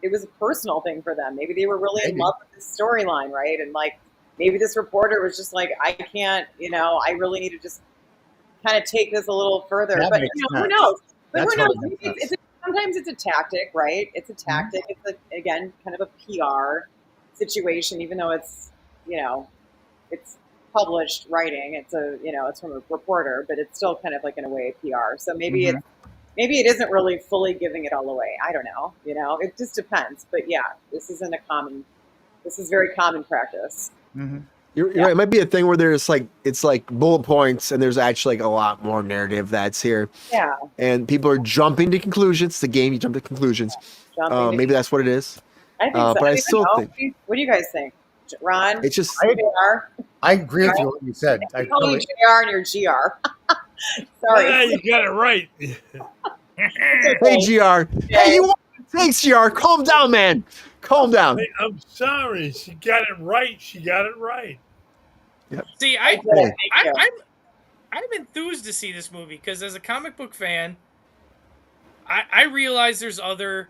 it was a personal thing for them. Maybe they were really in love with this storyline, right? And like maybe this reporter was just like, I can't, you know, I really need to just kind of take this a little further. That But makes you know, who sense. knows? But That's who knows? totally Maybe makes sometimes it's a tactic, right? It's a tactic. It's again kind of a PR situation, even though it's, you know, it's published writing. It's it's from a reporter, but it's still kind of like in a way PR. So maybe maybe it isn't really fully giving it all away. I don't know. You know, it just depends. But yeah, this is very common practice. Mm-hmm. You're right. It might be a thing where there's it's like bullet points, and there's actually like a lot more narrative that's here. Yeah. And people are jumping to conclusions. It's the game, you jump to conclusions. Maybe that's what it is. I think so. But I still think What do you guys think, Ron? it's just. JR? I agree with you what you said. I Call you totally, JR and you're GR. Sorry. Yeah, you got it right. Hey, GR. Hey, you want thanks, GR. Calm down, man. Calm down. Hey, I'm sorry. She got it right. She got it right. See, Thank you. I'm enthused to see this movie because as a comic book fan, I realize there's other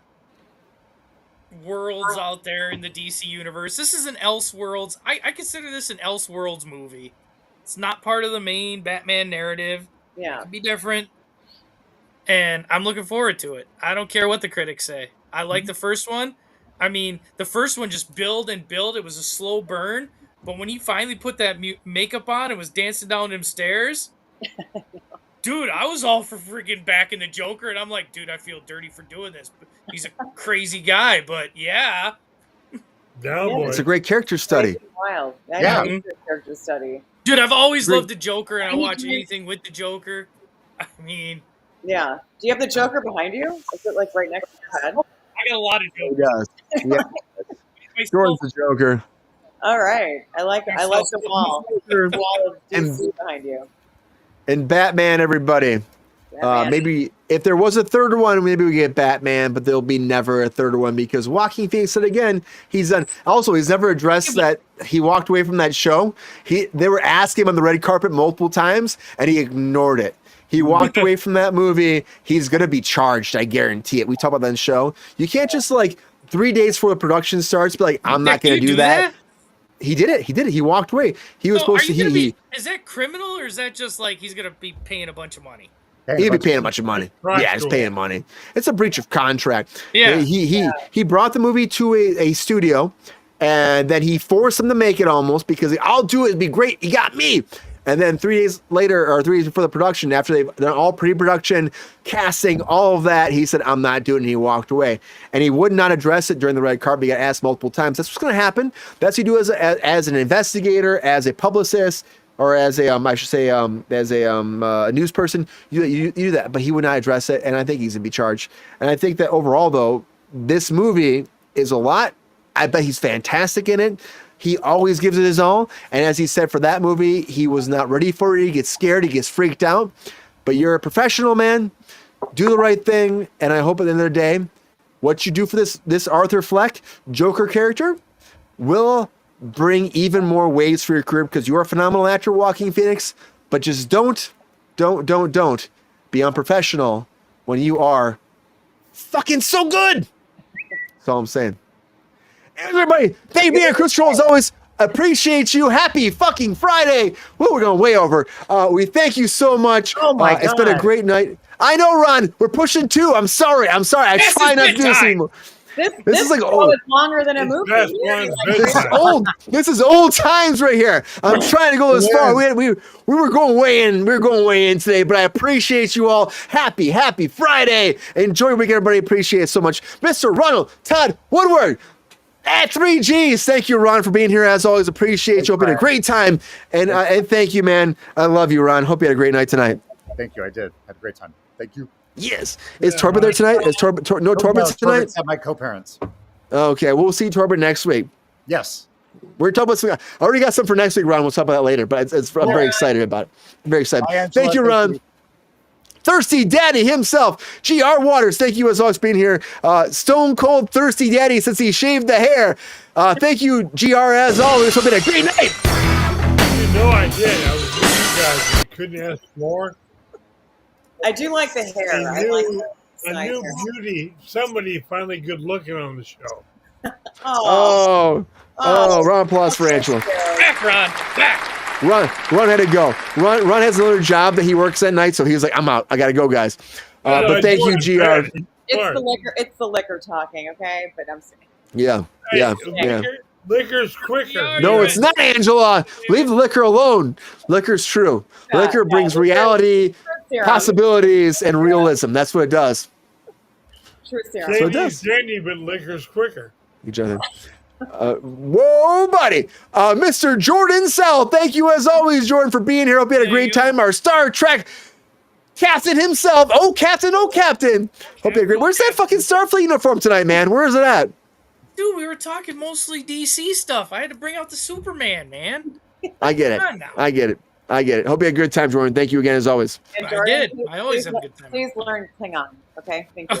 worlds out there in the DC universe. This is an Elseworlds. I consider this an Elseworlds movie. It's not part of the main Batman narrative. Yeah. It could be different. And I'm looking forward to it. I don't care what the critics say. I like the first one. I mean, the first one just build and build. It was a slow burn. But when he finally put that makeup on and was dancing down them stairs, dude, I was all for freaking backing the Joker. And I'm like, dude, I feel dirty for doing this. But he's a crazy guy. But yeah. Down, It's a great character study. Wild. Yeah. It's a character study. Dude, I've always Great. loved the Joker, and I watch anything with the Joker. I mean, Yeah. Do you have the Joker behind you? Is it like right next to your head? I got a lot of He Jokers. does. Yeah. Jordan's the Joker. All right. I like the wall. The wall of DC behind you. And Batman, everybody. Batman. Maybe if there was a third one, maybe we get Batman, but there'll be never a third one because Joaquin Phoenix said again, he's done. Also, he's never addressed that he walked away from that show. They were asking him on the red carpet multiple times, and he ignored it. He walked away from that movie. He's gonna be charged, I guarantee it. We talk about that in the show. You can't just 3 days before the production starts be like, I'm not gonna do that. He did it. He walked away. He was supposed to. Is that criminal or is that just like he's gonna be paying a bunch of money? He'd be paying a bunch of money. Right, Yeah, he's cool. paying money. It's a breach of contract. Yeah. He brought the movie to a studio, and then he forced them to make it almost because I'll do it. It'd be great. You got me. And then 3 days later, or 3 days before the production, after they've done all pre-production, casting, all of that, he said, I'm not doing it, and he walked away. And he would not address it during the red carpet. He got asked multiple times. That's what's going to happen. That's what you do as an investigator, as a publicist, or as a, news person. You do that. But he would not address it, and I think he's going to be charged. And I think that overall, though, this movie is a lot. I bet he's fantastic in it. He always gives it his all. And as he said for that movie, he was not ready for it. He gets scared. He gets freaked out. But you're a professional, man. Do the right thing. And I hope at the end of the day, what you do for this Arthur Fleck Joker character will bring even more waves for your career, because you're a phenomenal actor, Joaquin Phoenix. But just don't be unprofessional when you are fucking so good. That's all I'm saying. Everybody, thank you for being on Kruse Control as always. Appreciate you. Happy fucking Friday. Well, we're going way over. We thank you so much. Oh my God. It's been a great night. I know, Ron. We're pushing 2. I'm sorry. I try not to do this anymore. This is like show old. is longer than a movie. That's We're one like, big This is time. old. This is old times right here. I'm trying to go this far. We were going way in. We were going way in today, but I appreciate you all. Happy Friday. Enjoy your weekend, everybody. Appreciate it so much. Mr. Ronald Todd Woodward at 3Gs. Thank you, Ron, for being here. As always, appreciate you. Hope you had a great time. And thank you, man. I love you, Ron. Hope you had a great night tonight. Thank you. I did. Had a great time. Thank you. Yes. Is Torben there tonight? Is Torben tonight? Torben's at my co-parents. Okay, we'll see Torben next week. Yes. We're talking about something. I already got some for next week, Ron. We'll talk about that later, but I'm very excited about it. I'm very excited. Bye, Angela. Thank you, Ron. Thirsty Daddy himself, GR Waters. Thank you as always for being here. Stone Cold Thirsty Daddy since he shaved the hair. Thank you, GR, as always. It's been a great night. You know I did. I was with you guys. I couldn't ask more. I do like the hair. I A like new, the a side new hair. beauty. Somebody finally good looking on the show. Oh, Round of applause for Angela. Back, Ron. Back. Ron had to go. Ron has another job that he works at night, so he was like, I'm out. I got to go, guys. But thank you, GR. it's the liquor talking, okay? But I'm saying. Yeah. Liquor's quicker. No, it's not, Angela. Leave the liquor alone. Liquor's true. Liquor brings reality, possibilities, and realism. That's what it does. True serum. So it does. Dandy, but liquor's quicker. Whoa, buddy. Mr. Jordan Sell. Thank you as always, Jordan, for being here. Hope you had a great time. Our Star Trek captain himself. Oh, captain. Hope you had a great. Where's that fucking Starfleet uniform tonight, man? Where is it at? Dude, we were talking mostly DC stuff. I had to bring out the Superman, man. I get it. I get it. Hope you had a good time, Jordan. Thank you again as always. And I Jordan, did. I always have a good time. Please learn Klingon, okay? Thank you.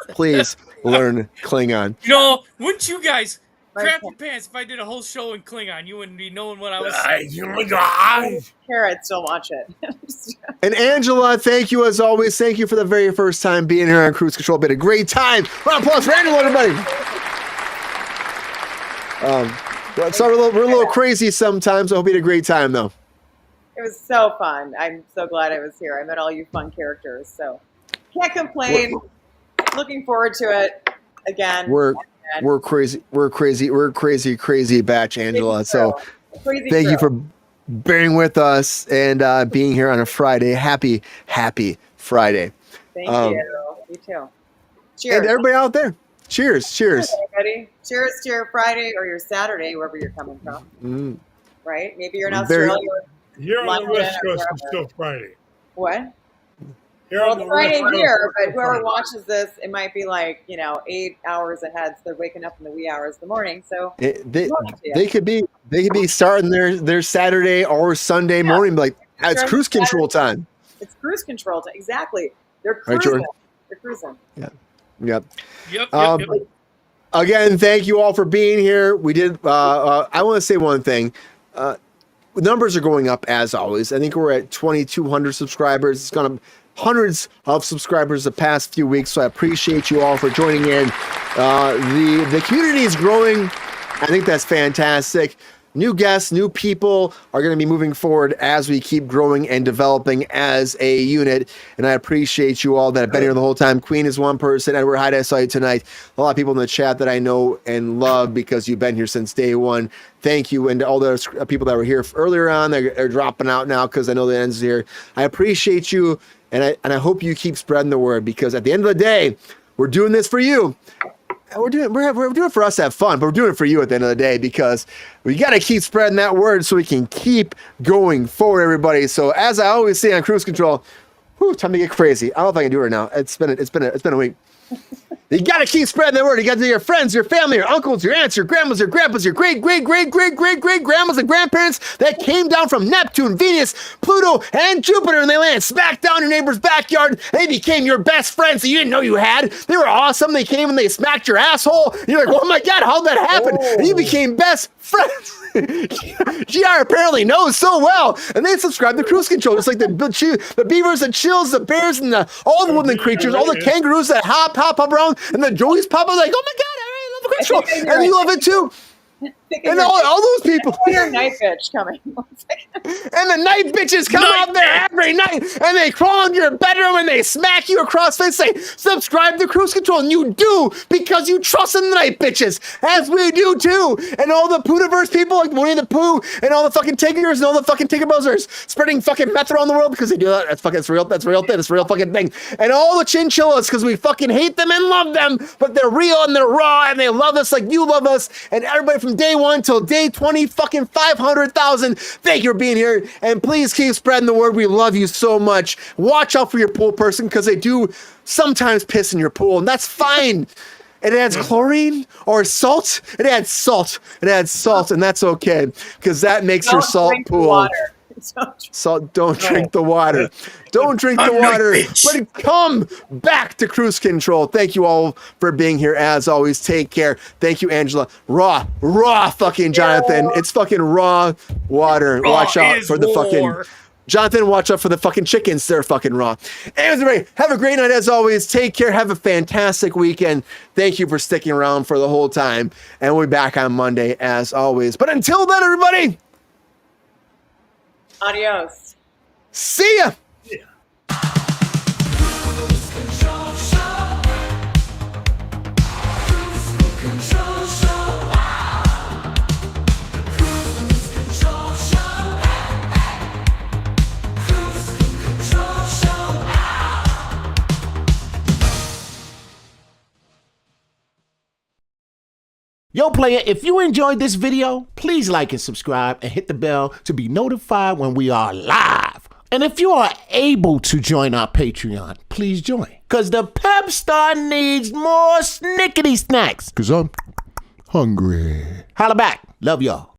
Please learn Klingon. You know, wouldn't you guys crap your pants if I did a whole show in Klingon? You wouldn't be knowing what I was saying. Oh my God. Carrot, still watch it. And Angela, thank you as always. Thank you for the very first time being here on Kruse Control. Been a great time. Round of applause for Angela, everybody. So we're a little crazy sometimes. I hope you had a great time, though. It was so fun. I'm so glad I was here. I met all you fun characters, so can't complain. Looking forward to it again. We're crazy batch, Angela. So thank you for bearing with us and being here on a Friday. Happy Friday. Thank you. You too. Cheers. And everybody out there, cheers. Everybody. Cheers to your Friday or your Saturday, wherever you're coming from. Right? Maybe you're in Australia. Here on London the West or Coast, it's still Friday. What? Here Well, on the it's Friday West here, Coast, but it's whoever Friday. watches this, it might be like, 8 hours ahead. So they're waking up in the wee hours of the morning. So They could be starting their Saturday or Sunday morning, like it's Kruse Control time. It's Kruse Control time. Exactly. They're Right, cruising. Jordan? They're cruising. Yep. Yep. Again, thank you all for being here. We did. I want to say one thing. Numbers are going up as always. I think we're at 2,200 subscribers. It's gone up hundreds of subscribers the past few weeks. So I appreciate you all for joining in. The community is growing. I think that's fantastic. new guests, new people are going to be moving forward as we keep growing and developing as a unit. And I appreciate you all that have been here the whole time. Queen is one person. Edward Hyde, I saw you tonight. A lot of people in the chat that I know and love because you've been here since day one. Thank you. And all those people that were here earlier on, they're dropping out now because I know the end's here. I appreciate you. And I hope you keep spreading the word, because at the end of the day, we're doing this for you. We're doing it for us to have fun, but we're doing it for you at the end of the day, because we got to keep spreading that word so we can keep going forward, everybody. So as I always say on Kruse Control, time to get crazy. I don't know if I can do it right now. It's been a week. You got to keep spreading the word. You got to tell your friends, your family, your uncles, your aunts, your grandmas, your grandpas, your great-great-great-great-great-great-grandmas and grandparents that came down from Neptune, Venus, Pluto, and Jupiter, and they landed smack down your neighbor's backyard. They became your best friends that you didn't know you had. They were awesome. They came and they smacked your asshole. You're like, oh my God, how'd that happen? And you became best friends. GR apparently knows so well, and they subscribe to Kruse Control, just like the beavers, the chills, the bears, and all the woodland creatures, all the kangaroos that hop around, and the joeys pop up like, oh my God, I love Control, and you love it too. And all those people. Your Nightbitch coming. And the Nightbitches come out there every night, and they crawl into your bedroom, and they smack you across the face, say, subscribe to Kruse Control, and you do, because you trust in the Nightbitches, as we do too. And all the Poodaverse people, like Winnie the Pooh, and all the fucking Tiggers, and all the fucking Tinkerbellers spreading fucking meth around the world, because they do that. That's real thing. It's a real fucking thing. And all the chinchillas, because we fucking hate them and love them, but they're real and they're raw, and they love us like you love us, and everybody from day 1 till day 20 fucking 500,000. Thank you for being here, and please keep spreading the word. We love you so much. Watch out for your pool person, because they do sometimes piss in your pool, and that's fine. It adds chlorine or salt. It adds salt, and that's okay, because that makes your salt pool. Salt. Don't drink the water. Don't drink the water. But come back to Kruse Control. Thank you all for being here. As always, take care. Thank you, Angela. Raw fucking Jonathan. It's fucking raw water. Watch out for the fucking Jonathan. Watch out for the fucking chickens. They're fucking raw. Anyways, everybody, have a great night. As always, take care. Have a fantastic weekend. Thank you for sticking around for the whole time, and we'll be back on Monday as always. But until then, everybody, Adios. see ya. Yo, player, if you enjoyed this video, please like and subscribe and hit the bell to be notified when we are live. And if you are able to join our Patreon, please join. Because the pep star needs more snickety snacks. Because I'm hungry. Holla back. Love y'all.